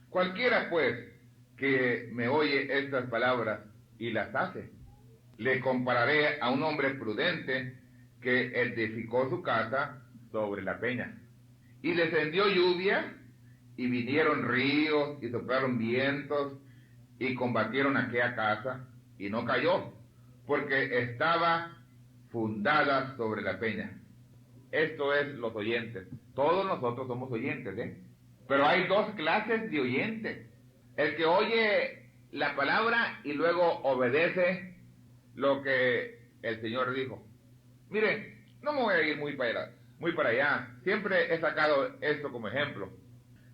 Cualquiera pues que me oye estas palabras y las hace, le compararé a un hombre prudente que edificó su casa sobre la peña. Y descendió lluvia, y vinieron ríos, y soplaron vientos, y combatieron aquella casa, y no cayó, porque estaba fundada sobre la peña. Esto es los oyentes. Todos nosotros somos oyentes, ¿eh? Pero hay dos clases de oyentes. El que oye la palabra y luego obedece lo que el Señor dijo. Mire, no me voy a ir muy para allá. Siempre he sacado esto como ejemplo.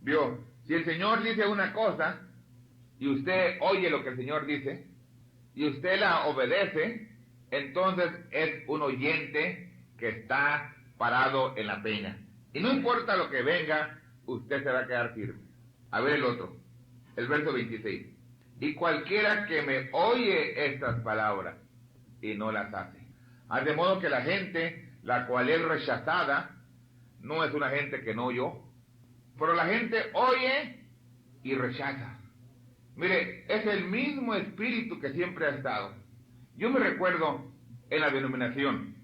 Vio, si el Señor dice una cosa y usted oye lo que el Señor dice y usted la obedece, entonces es un oyente que está parado en la peña. Y no importa lo que venga, usted se va a quedar firme. A ver el otro, el verso 26. Y cualquiera que me oye estas palabras y no las hace. De modo que la gente, la cual es rechazada, no es una gente que no oyó, pero la gente oye y rechaza. Mire, es el mismo espíritu que siempre ha estado. Yo me recuerdo en la denominación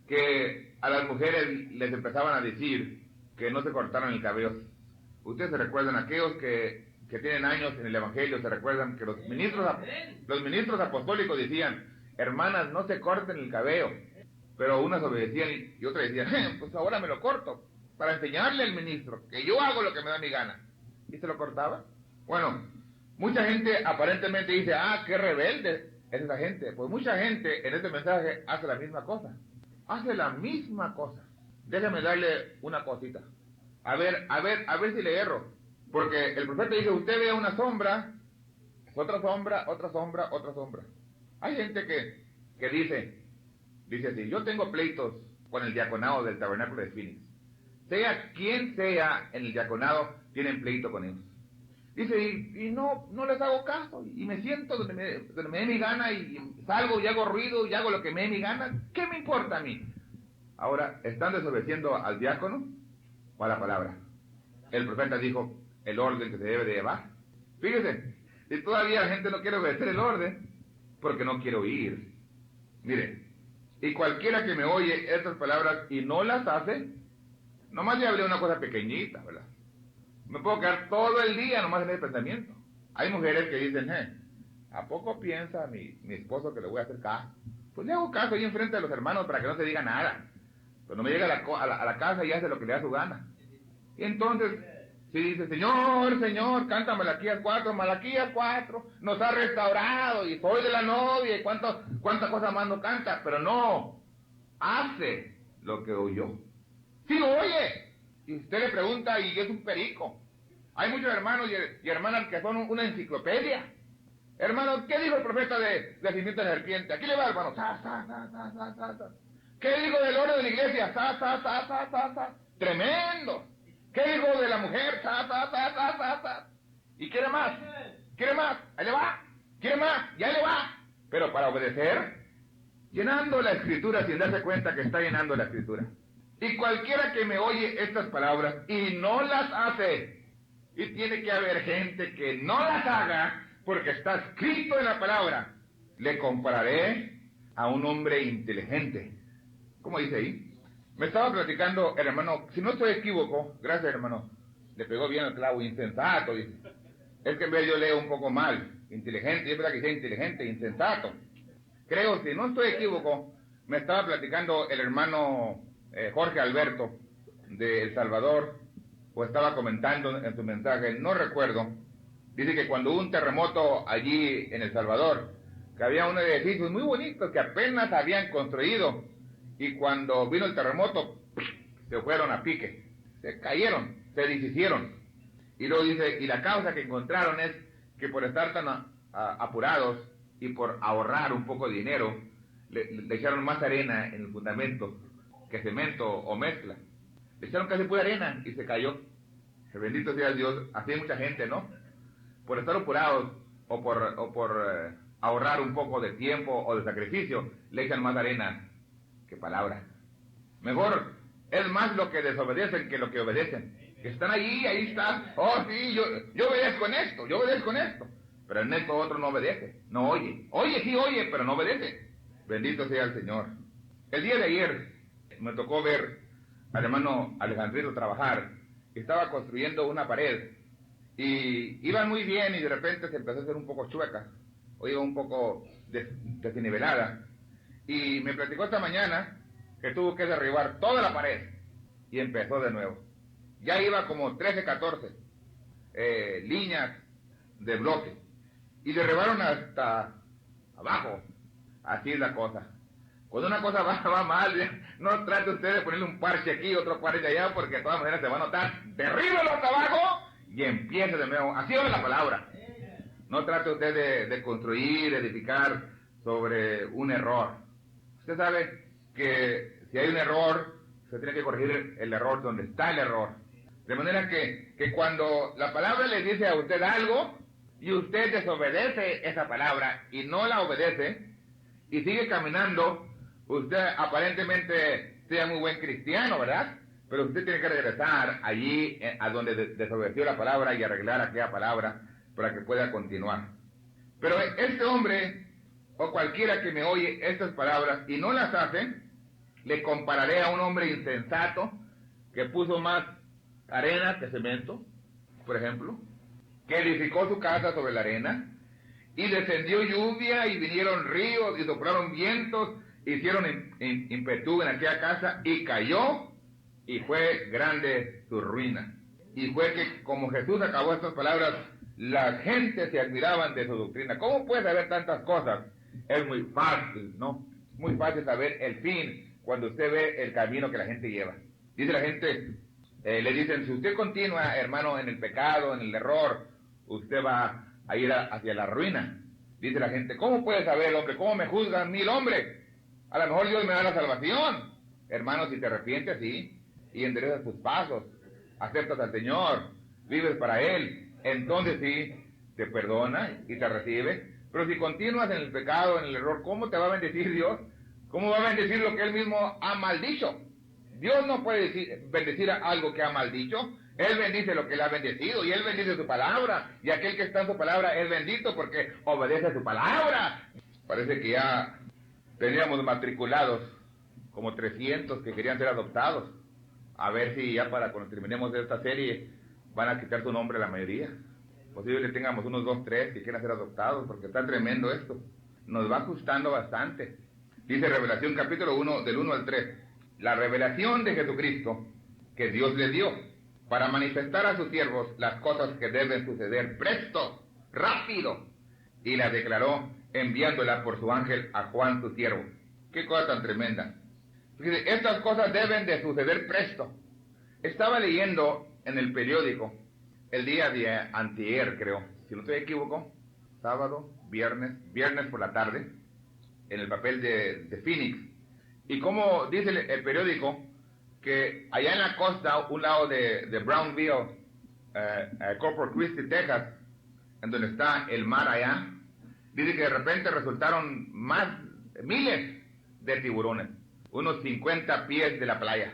que a las mujeres les empezaban a decir que no se cortaran el cabello. Ustedes se recuerdan, aquellos que tienen años en el Evangelio, se recuerdan que los ministros apostólicos decían, hermanas, no se corten el cabello. Pero unas obedecían y otras decían, pues ahora me lo corto, para enseñarle al ministro que yo hago lo que me da mi gana. ¿Y se lo cortaba? Bueno, mucha gente aparentemente dice, qué rebelde es esa gente. Pues mucha gente en este mensaje hace la misma cosa. Hace la misma cosa. Déjame darle una cosita. A ver si le erro. Porque el profeta dice, usted ve una sombra, otra sombra, otra sombra, otra sombra. Hay gente que dice así, yo tengo pleitos con el diaconado del tabernáculo de Phoenix. Sea quien sea en el diaconado, tienen pleito con ellos. Dice, y no les hago caso, y me siento donde me dé mi gana, y salgo y hago ruido, y hago lo que me dé mi gana. ¿Qué me importa a mí? Ahora, ¿están desobedeciendo al diácono o a la palabra? El profeta dijo el orden que se debe de llevar. Fíjese, si todavía la gente no quiere obedecer el orden, porque no quiere oír. Mire, y cualquiera que me oye estas palabras y no las hace, nomás le hablé una cosa pequeñita, ¿verdad? Me puedo quedar todo el día nomás en ese pensamiento. Hay mujeres que dicen, ¿a poco piensa mi esposo que le voy a hacer caso? Pues le hago caso ahí enfrente de los hermanos para que no se diga nada. Pero no me llega a la casa y hace lo que le da su gana. Y entonces, si dice, Señor, canta Malaquías 4, nos ha restaurado y soy de la novia y cuántas cosas más no canta, pero no hace lo que oyó. Sí lo oye. Y usted le pregunta y es un perico. Hay muchos hermanos y hermanas que son una enciclopedia. Hermano, ¿qué dijo el profeta de simiente de serpiente? Aquí le va, hermano. ¿Qué dijo del oro de la iglesia? Tremendo. ¿Qué dijo de la mujer? ¿Y quiere más? Ahí le va. ¿Quiere más? Y ahí le va. Pero para obedecer, llenando la escritura sin darse cuenta que está llenando la escritura. Y cualquiera que me oye estas palabras y no las hace, y tiene que haber gente que no las haga, porque está escrito en la palabra, le compararé a un hombre inteligente. ¿Cómo dice ahí? Me estaba platicando el hermano, si no estoy equívoco, gracias hermano, le pegó bien el clavo, insensato, dice. Es que en vez yo leo un poco mal, inteligente, es verdad que sea inteligente, insensato. Creo, si no estoy equívoco, me estaba platicando el hermano Jorge Alberto de El Salvador, o estaba comentando en su mensaje, no recuerdo, dice que cuando hubo un terremoto allí en El Salvador, que había unos edificios muy bonitos que apenas habían construido, y cuando vino el terremoto, se fueron a pique, se cayeron, se deshicieron. Y luego dice, y la causa que encontraron es que por estar tan apurados y por ahorrar un poco de dinero, le echaron más arena en el fundamento que cemento o mezcla. Le echaron casi pura arena y se cayó. Bendito sea Dios, así hay mucha gente, ¿no? Por estar apurados o por ahorrar un poco de tiempo o de sacrificio, le echan más arena que palabra. Mejor es más lo que desobedecen que lo que obedecen. Que están ahí está. Oh, sí, yo obedezco en esto. Pero en esto otro no obedece, no oye. Sí oye, pero no obedece. Bendito sea el Señor. El día de ayer me tocó ver al hermano Alejandrito trabajar. Estaba construyendo una pared y iban muy bien y de repente se empezó a hacer un poco chueca o iba un poco desnivelada. Y me platicó esta mañana que tuvo que derribar toda la pared y empezó de nuevo. Ya iba como 13, 14 líneas de bloque y derribaron hasta abajo. Así es la cosa. Cuando una cosa va mal, no trate usted de ponerle un parche aquí, otro parche allá, porque de todas maneras se va a notar. Derríbelo hasta abajo y empiece de nuevo. Así es la palabra. No trate usted de construir, edificar sobre un error. Usted sabe que si hay un error, se tiene que corregir el error donde está el error. De manera que cuando la palabra le dice a usted algo y usted desobedece esa palabra y no la obedece y sigue caminando, usted aparentemente sea muy buen cristiano, ¿verdad? Pero usted tiene que regresar allí a donde desobedeció la palabra y arreglar aquella palabra para que pueda continuar. Pero este hombre o cualquiera que me oye estas palabras y no las hace, le compararé a un hombre insensato que puso más arena que cemento, por ejemplo, que edificó su casa sobre la arena, y descendió lluvia, y vinieron ríos, y soplaron vientos, hicieron impetu en aquella casa, y cayó, y fue grande su ruina. Y fue que, como Jesús acabó estas palabras, la gente se admiraban de su doctrina. ¿Cómo puede saber tantas cosas? Es muy fácil, ¿no? Muy fácil saber el fin cuando usted ve el camino que la gente lleva. Dice la gente, le dicen, si usted continúa, hermano, en el pecado, en el error, usted va a ir hacia la ruina. Dice la gente, ¿cómo puede saber, hombre? ¿Cómo me juzgan mil hombres? A lo mejor Dios me da la salvación. Hermano, si te arrepientes, sí, y enderezas tus pasos, aceptas al Señor, vives para Él, entonces sí, te perdona y te recibe. Pero si continúas en el pecado, en el error, ¿cómo te va a bendecir Dios? ¿Cómo va a bendecir lo que Él mismo ha maldicho? Dios no puede bendecir algo que ha maldicho. Él bendice lo que Él ha bendecido, y Él bendice su palabra, y aquel que está en su palabra es bendito porque obedece a su palabra. Parece que ya teníamos matriculados como 300 que querían ser adoptados. A ver si ya para cuando terminemos esta serie van a quitar su nombre a la mayoría. Posible que tengamos unos 2, 3 que quieran ser adoptados, porque está tremendo esto. Nos va ajustando bastante. Dice Revelación capítulo 1, del 1 al 3. La revelación de Jesucristo que Dios le dio para manifestar a sus siervos las cosas que deben suceder presto, rápido, y la declaró enviándola por su ángel a Juan su siervo. Qué cosa tan tremenda. Fíjate, estas cosas deben de suceder presto. Estaba leyendo en el periódico el día de antier, creo, si no estoy equivocado, sábado, viernes por la tarde, en el papel de Phoenix. Y como dice el periódico, que allá en la costa, un lado de Brownville, Corpus Christi, Texas, en donde está el mar allá, dice que de repente resultaron miles de tiburones, unos 50 pies de la playa,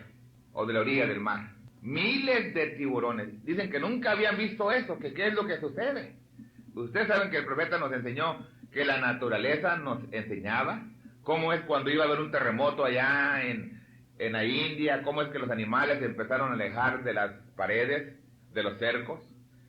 o de la orilla del mar. Miles de tiburones. Dicen que nunca habían visto eso, que qué es lo que sucede. Ustedes saben que el profeta nos enseñó que la naturaleza nos enseñaba cómo es cuando iba a haber un terremoto allá en la India, cómo es que los animales se empezaron a alejar de las paredes, de los cercos,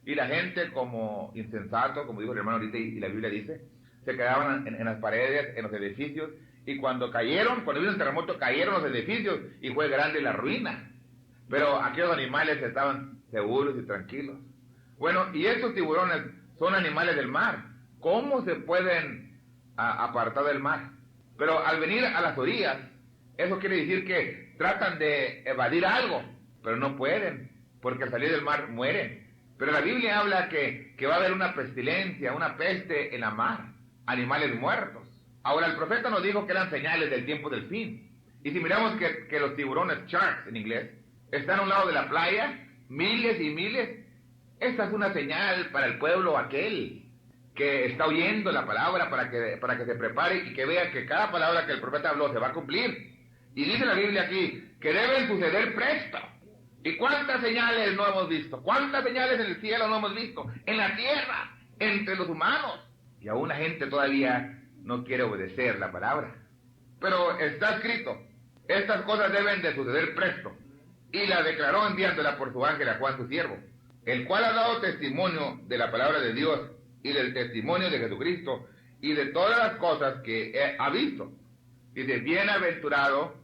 y la gente como insensato, como dijo el hermano ahorita y la Biblia dice, se quedaban en las paredes, en los edificios, y cuando vino el terremoto, cayeron los edificios y fue grande la ruina. Pero aquellos animales estaban seguros y tranquilos. Bueno, y estos tiburones son animales del mar. ¿Cómo se pueden apartar del mar? Pero al venir a las orillas, eso quiere decir que tratan de evadir algo, pero no pueden, porque al salir del mar mueren. Pero la Biblia habla que va a haber una pestilencia, una peste en la mar, animales muertos. Ahora el profeta nos dijo que eran señales del tiempo del fin. Y si miramos que los tiburones, sharks en inglés, están a un lado de la playa, miles y miles, esta es una señal para el pueblo aquel que está oyendo la palabra, para que se prepare y que vea que cada palabra que el profeta habló se va a cumplir. Y dice la Biblia aquí que deben suceder presto. ¿Y cuántas señales no hemos visto? ¿Cuántas señales en el cielo no hemos visto? En la tierra, entre los humanos. Y aún la gente todavía no quiere obedecer la palabra. Pero está escrito, estas cosas deben de suceder presto. Y la declaró enviándola por su ángel a Juan su siervo, el cual ha dado testimonio de la palabra de Dios y del testimonio de Jesucristo y de todas las cosas que ha visto. Dice, bienaventurado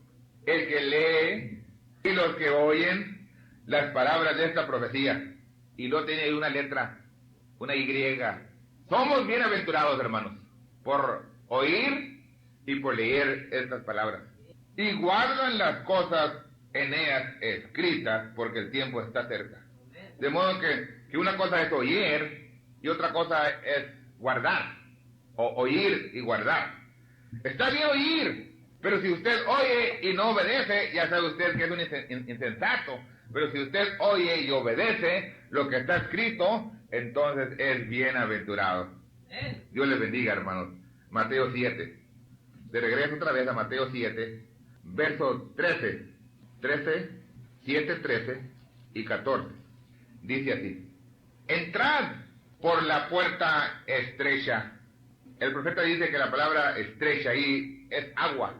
el que lee y los que oyen las palabras de esta profecía. Y no tiene una letra, una Y. Somos bienaventurados, hermanos, por oír y por leer estas palabras. Y guardan las cosas en ellas escritas, porque el tiempo está cerca. De modo que una cosa es oír y otra cosa es guardar, o oír y guardar. Está bien oír, pero si usted oye y no obedece, ya sabe usted que es un insensato. Pero si usted oye y obedece lo que está escrito, entonces es bienaventurado. Dios les bendiga, hermanos. Mateo 7. De regreso otra vez a Mateo 7, verso 13, 7, 13 y 14. Dice así: entrad por la puerta estrecha, el profeta dice que la palabra estrecha ahí es agua.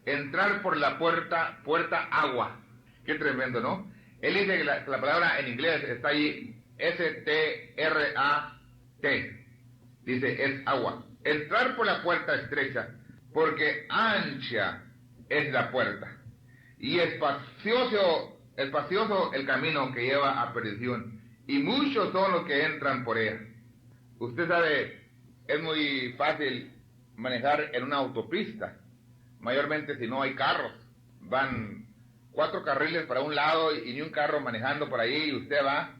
Entrar por la puerta agua. Qué tremendo, ¿no? Él dice que la palabra en inglés está ahí, S-T-R-A-T. Dice, es agua. Entrar por la puerta estrecha, porque ancha es la puerta, y espacioso el camino que lleva a perdición, y muchos son los que entran por ella. Usted sabe, es muy fácil manejar en una autopista, mayormente si no hay carros. Van 4 carriles para un lado y ni un carro manejando por ahí, y usted va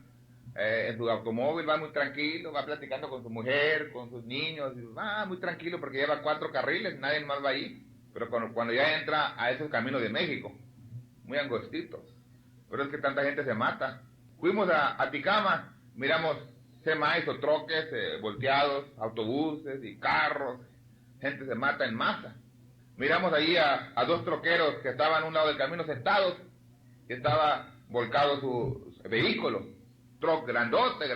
en su automóvil, va muy tranquilo, va platicando con su mujer, con sus niños, y va muy tranquilo porque lleva 4 carriles, nadie más va ahí. Pero cuando ya entra a esos caminos de México, muy angostitos, pero es que tanta gente se mata. Fuimos a Aticama, miramos semis o troques volteados, autobuses y carros, gente se mata en masa. Miramos ahí a 2 troqueros que estaban a un lado del camino sentados, que estaba volcado su vehículo, troc grandote,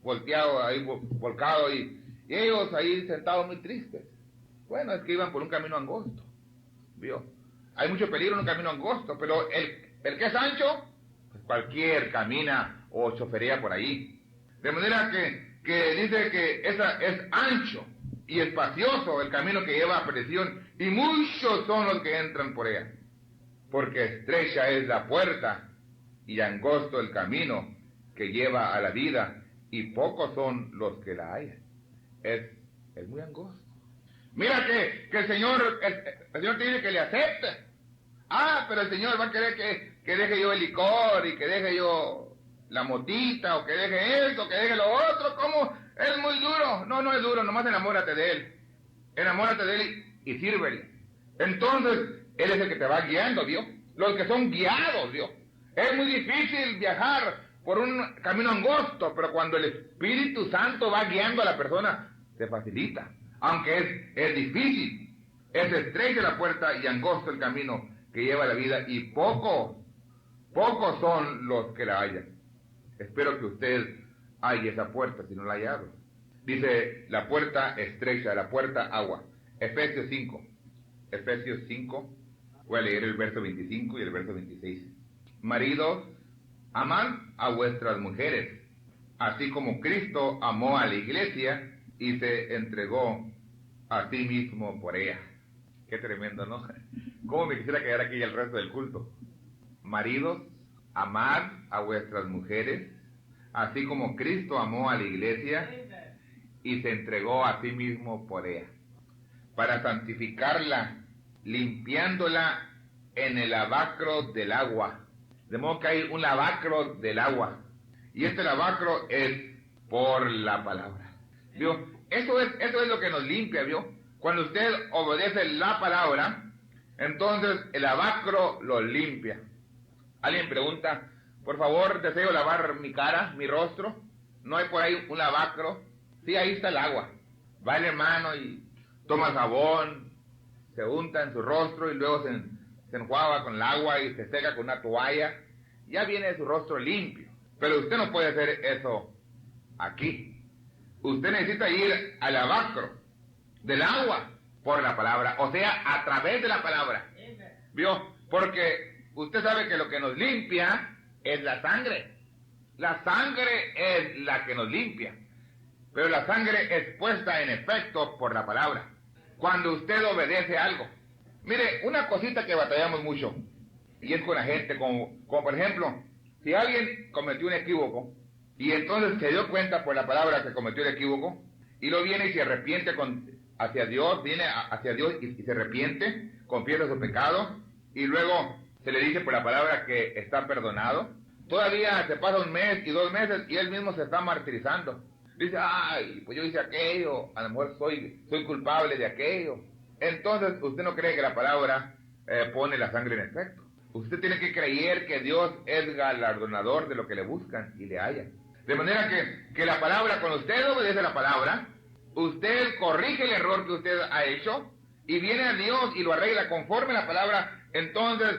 volteado ahí, volcado, y ellos ahí sentados muy tristes. Bueno, es que iban por un camino angosto, ¿vio? Hay mucho peligro en un camino angosto, pero el que es ancho, pues cualquier camina o choferea por ahí. De manera que dice que esa es ancho y espacioso el camino que lleva a perdición, y muchos son los que entran por ella. Porque estrecha es la puerta y angosto el camino que lleva a la vida, y pocos son los que la hallan. Es muy angosto. Mira que el Señor te dice que le acepte. Pero el Señor va a querer que deje yo el licor, y que deje yo la motita, o que deje esto, que deje lo otro. ¿Cómo? Es muy duro. No es duro, nomás enamórate de Él. Enamórate de Él y sírvele. Entonces, Él es el que te va guiando, ¿vio? Los que son guiados, ¿vio? Es muy difícil viajar por un camino angosto, pero cuando el Espíritu Santo va guiando a la persona, se facilita. Aunque es difícil, es estrecha la puerta y angosto el camino que lleva a la vida, y pocos son los que la hallan. Espero que usted halle esa puerta si no la ha hallado. Dice, la puerta estrecha, la puerta agua. Efesios 5, voy a leer el verso 25 y el verso 26. Maridos, amad a vuestras mujeres, así como Cristo amó a la iglesia y se entregó a sí mismo por ella. Qué tremendo, ¿no? ¿Cómo me quisiera quedar aquí el resto del culto? Maridos, amad a vuestras mujeres, así como Cristo amó a la iglesia y se entregó a sí mismo por ella, para santificarla, limpiándola en el lavacro del agua. De modo que hay un lavacro del agua, y este lavacro es por la palabra. ¿Vio? Eso es lo que nos limpia, ¿vio? Cuando usted obedece la palabra, entonces el lavacro lo limpia. Alguien pregunta, por favor, deseo lavar mi cara, mi rostro. ¿No hay por ahí un lavacro? Sí, ahí está el agua. Va el hermano y toma jabón, se unta en su rostro y luego se enjuaga con el agua y se seca con una toalla. Ya viene su rostro limpio. Pero usted no puede hacer eso aquí. Usted necesita ir al lavacro del agua por la palabra, o sea, a través de la palabra. ¿Vio? Porque usted sabe que lo que nos limpia es la sangre. La sangre es la que nos limpia. Pero la sangre es puesta en efecto por la palabra. Cuando usted obedece algo. Mire, una cosita que batallamos mucho, y es con la gente, como por ejemplo, si alguien cometió un equívoco, y entonces se dio cuenta por la palabra que cometió el equívoco, y luego viene y se arrepiente hacia Dios, viene hacia Dios y se arrepiente, confiesa su pecado, y luego se le dice por la palabra que está perdonado. Todavía se pasa 1 mes y 2 meses y él mismo se está martirizando. Dice, pues yo hice aquello, a lo mejor soy culpable de aquello. Entonces usted no cree que la palabra pone la sangre en efecto. Usted tiene que creer que Dios es galardonador de lo que le buscan y le hallan. De manera que la palabra, cuando usted obedece la palabra, usted corrige el error que usted ha hecho y viene a Dios y lo arregla conforme a la palabra. Entonces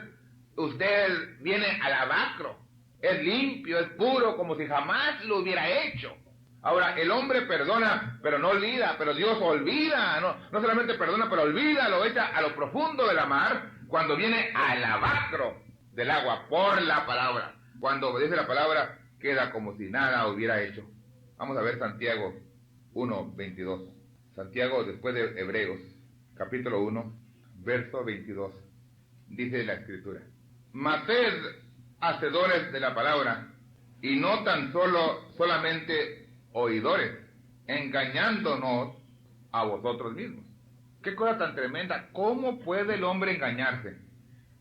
usted viene al lavacro, es limpio, es puro, como si jamás lo hubiera hecho. Ahora, el hombre perdona, pero no olvida, pero Dios olvida, no solamente perdona, pero olvida, lo echa a lo profundo de la mar, cuando viene al lavacro del agua, por la palabra. Cuando obedece la palabra, queda como si nada hubiera hecho. Vamos a ver Santiago 1:22. Santiago, después de Hebreos, capítulo 1, verso 22. Dice la Escritura: mas sed hacedores de la palabra, y no tan solamente oidores, engañándonos a vosotros mismos. Qué cosa tan tremenda. ¿Cómo puede el hombre engañarse?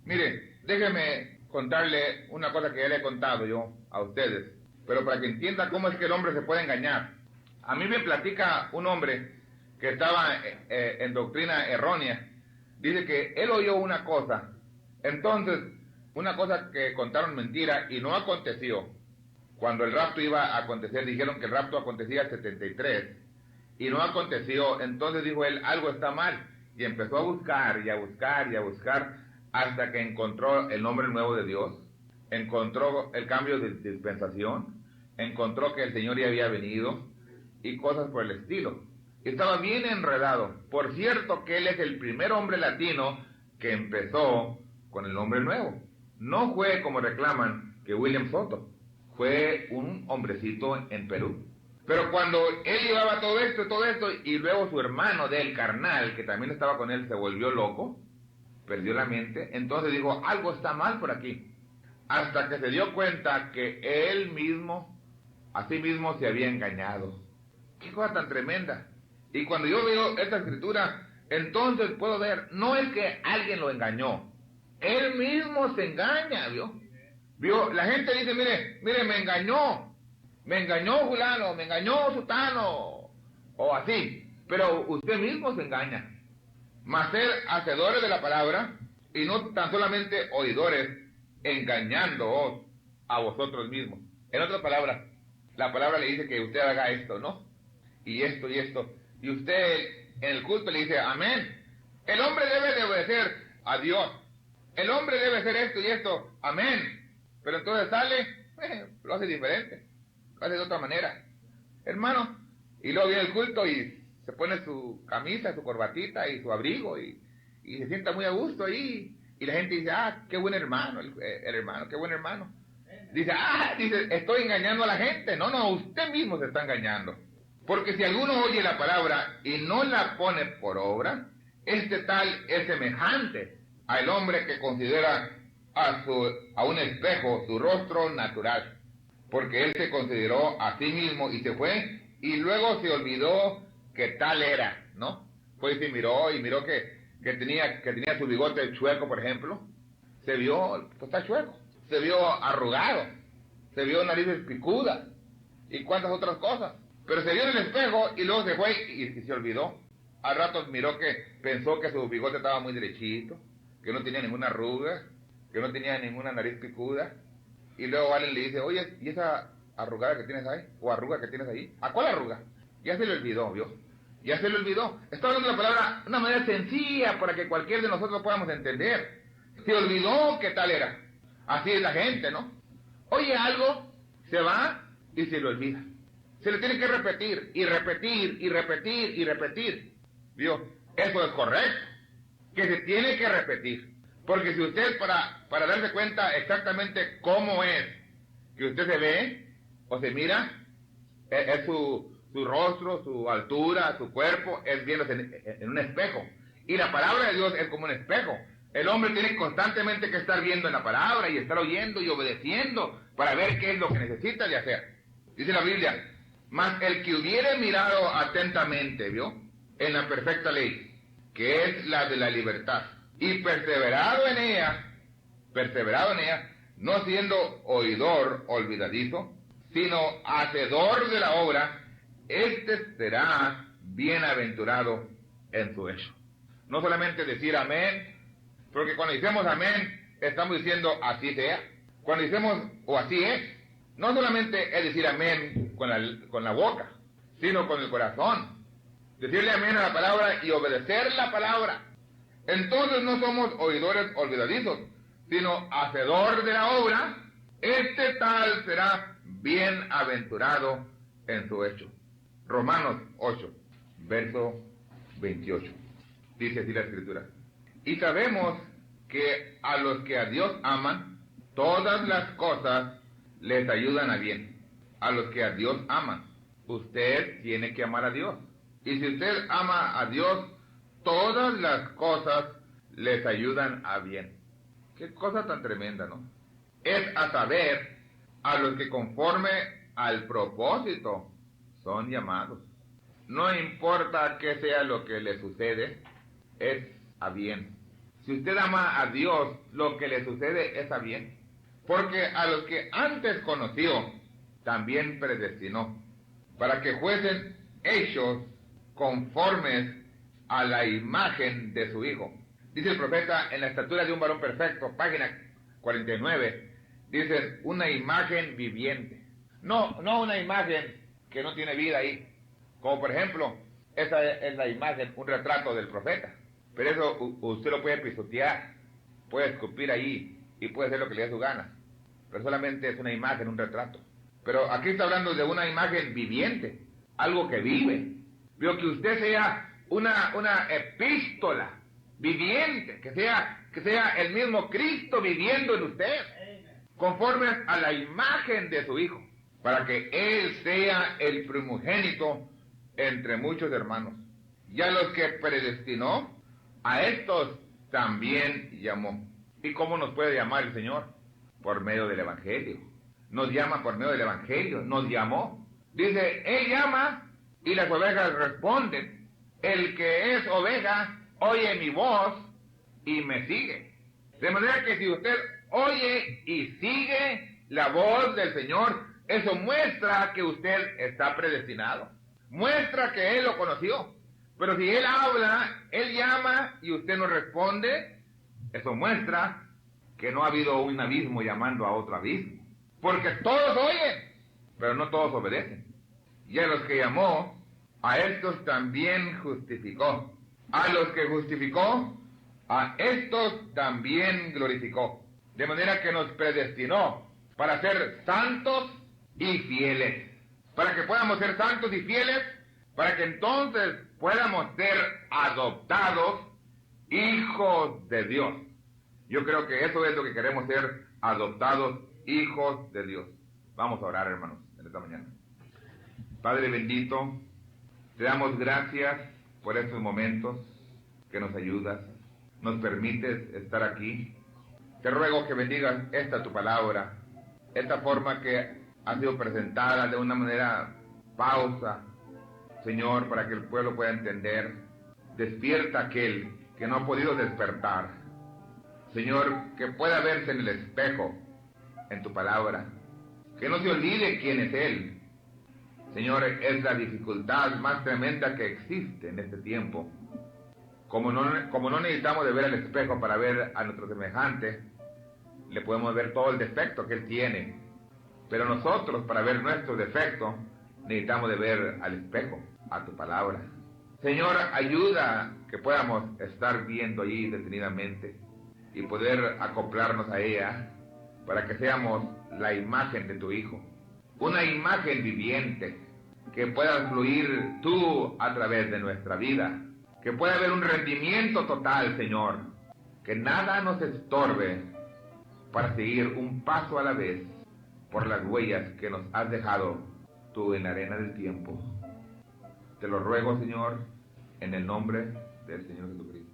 Mire, déjeme contarle una cosa que ya le he contado yo a ustedes, pero para que entienda cómo es que el hombre se puede engañar. A mí me platica un hombre que estaba en doctrina errónea. Dice que él oyó una cosa, entonces una cosa que contaron mentira y no aconteció. Cuando el rapto iba a acontecer, dijeron que el rapto acontecía en 73 y no aconteció. Entonces dijo él, algo está mal, y empezó a buscar y a buscar y a buscar hasta que encontró el nombre nuevo de Dios, encontró el cambio de dispensación, encontró que el Señor ya había venido y cosas por el estilo. Estaba bien enredado. Por cierto que él es el primer hombre latino que empezó con el nombre nuevo. No fue, como reclaman, que William Soto. Fue un hombrecito en Perú. Pero cuando él llevaba todo esto, y luego su hermano del carnal, que también estaba con él, se volvió loco, perdió la mente, entonces dijo, algo está mal por aquí. Hasta que se dio cuenta que él mismo, a sí mismo se había engañado. ¡Qué cosa tan tremenda! Y cuando yo veo esta escritura, entonces puedo ver, no es que alguien lo engañó, él mismo se engaña, ¿vio? La gente dice, mire, me engañó fulano, me engañó sutano, o así, pero usted mismo se engaña. Mas ser hacedores de la palabra, y no tan solamente oidores, engañándoos a vosotros mismos. En otras palabras, la palabra le dice que usted haga esto, ¿no? Y esto, y usted en el culto le dice, amén. El hombre debe de obedecer a Dios. El hombre debe hacer esto y esto, amén. Pero entonces sale, lo hace diferente, lo hace de otra manera. Hermano, y luego viene el culto y se pone su camisa, su corbatita y su abrigo y se sienta muy a gusto ahí. Y la gente dice, qué buen hermano, el hermano, qué buen hermano. Dice, estoy engañando a la gente. No, usted mismo se está engañando. Porque si alguno oye la palabra y no la pone por obra, este tal es semejante al hombre que considera a un espejo su rostro natural. Porque él se consideró a sí mismo y se fue, y luego se olvidó que tal era, ¿no? Pues y miró que tenía su bigote chueco, por ejemplo. Se vio, pues está chueco. Se vio arrugado. Se vio narices picudas. Y cuántas otras cosas. Pero se vio en el espejo y luego se fue y se olvidó. Al rato pensó que su bigote estaba muy derechito, que no tenía ninguna arruga, que no tenía ninguna nariz picuda. Y luego alguien le dice, oye, ¿y esa arrugada que tienes ahí? ¿O arruga que tienes ahí? ¿A cuál arruga? Ya se le olvidó, ¿vio? Ya se le olvidó. Está hablando la palabra de una manera sencilla para que cualquiera de nosotros podamos entender. Se olvidó que tal era. Así es la gente, ¿no? Oye algo, se va y se le olvida. Se le tiene que repetir, y repetir, y repetir, y repetir. ¿Vio? Eso es correcto. Que se tiene que repetir. Porque si usted, para darse cuenta exactamente cómo es que usted se ve o se mira, es su rostro, su altura, su cuerpo, es viéndose en un espejo. Y la palabra de Dios es como un espejo. El hombre tiene constantemente que estar viendo en la palabra y estar oyendo y obedeciendo para ver qué es lo que necesita de hacer. Dice la Biblia, mas el que hubiere mirado atentamente, ¿vio? En la perfecta ley, que es la de la libertad, y perseverado en ella, no siendo oidor olvidadizo, sino hacedor de la obra, este será bienaventurado en su hecho. No solamente decir amén, porque cuando decimos amén, estamos diciendo así sea. Cuando decimos o así es, no solamente es decir amén con la boca, sino con el corazón. Decirle amén a la palabra y obedecer la palabra. Entonces no somos oidores olvidadizos, sino hacedor de la obra. Este tal será bienaventurado en su hecho. Romanos 8, verso 28. Dice así la Escritura. Y sabemos que a los que a Dios aman, todas las cosas les ayudan a bien. A los que a Dios aman. Usted tiene que amar a Dios. Y si usted ama a Dios, todas las cosas les ayudan a bien. Qué cosa tan tremenda, ¿no? Es a saber, a los que conforme al propósito son llamados. No importa qué sea lo que le sucede, es a bien. Si usted ama a Dios, lo que le sucede es a bien. Porque a los que antes conoció, también predestinó, para que fuesen hechos conformes a la imagen de su Hijo. Dice el profeta, en la estatura de un varón perfecto, página 49, dice, una imagen viviente. No una imagen que no tiene vida ahí. Como por ejemplo, esa es la imagen, un retrato del profeta. Pero eso usted lo puede pisotear, puede escupir ahí y puede hacer lo que le dé su gana. Pero solamente es una imagen, un retrato. Pero aquí está hablando de una imagen viviente, algo que vive. Veo que usted sea una epístola viviente, que sea el mismo Cristo viviendo en usted, conforme a la imagen de su Hijo, para que Él sea el primogénito entre muchos hermanos. Y a los que predestinó, a estos también llamó. ¿Y cómo nos puede llamar el Señor? Por medio del Evangelio. Nos llama por medio del Evangelio, nos llamó. Dice, Él llama y las ovejas responden. El que es oveja oye mi voz y me sigue. De manera que si usted oye y sigue la voz del Señor, eso muestra que usted está predestinado. Muestra que Él lo conoció. Pero si Él habla, Él llama y usted no responde, eso muestra que no ha habido un abismo llamando a otro abismo. Porque todos oyen, pero no todos obedecen. Y a los que llamó, a estos también justificó. A los que justificó, a estos también glorificó. De manera que nos predestinó para ser santos y fieles. Para que podamos ser santos y fieles, para que entonces podamos ser adoptados hijos de Dios. Yo creo que eso es lo que queremos ser, adoptados hijos de Dios. Vamos a orar, hermanos, en esta mañana. Padre bendito, te damos gracias por estos momentos que nos ayudas, nos permites estar aquí. Te ruego que bendigas esta tu palabra, esta forma que ha sido presentada de una manera pausa, Señor, para que el pueblo pueda entender. Despierta aquel que no ha podido despertar, Señor, que pueda verse en el espejo, en tu palabra, que no se olvide quién es Él. Señor, es la dificultad más tremenda que existe en este tiempo. Como no necesitamos de ver el espejo para ver a nuestro semejante, le podemos ver todo el defecto que Él tiene. Pero nosotros, para ver nuestro defecto, necesitamos de ver al espejo, a tu palabra. Señor, ayuda que podamos estar viendo allí detenidamente y poder acoplarnos a ella para que seamos la imagen de tu Hijo. Una imagen viviente, que pueda fluir tú a través de nuestra vida, que pueda haber un rendimiento total, Señor, que nada nos estorbe para seguir un paso a la vez por las huellas que nos has dejado tú en la arena del tiempo. Te lo ruego, Señor, en el nombre del Señor Jesucristo.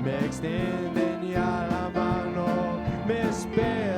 Me extienden ya la mano, me esperan.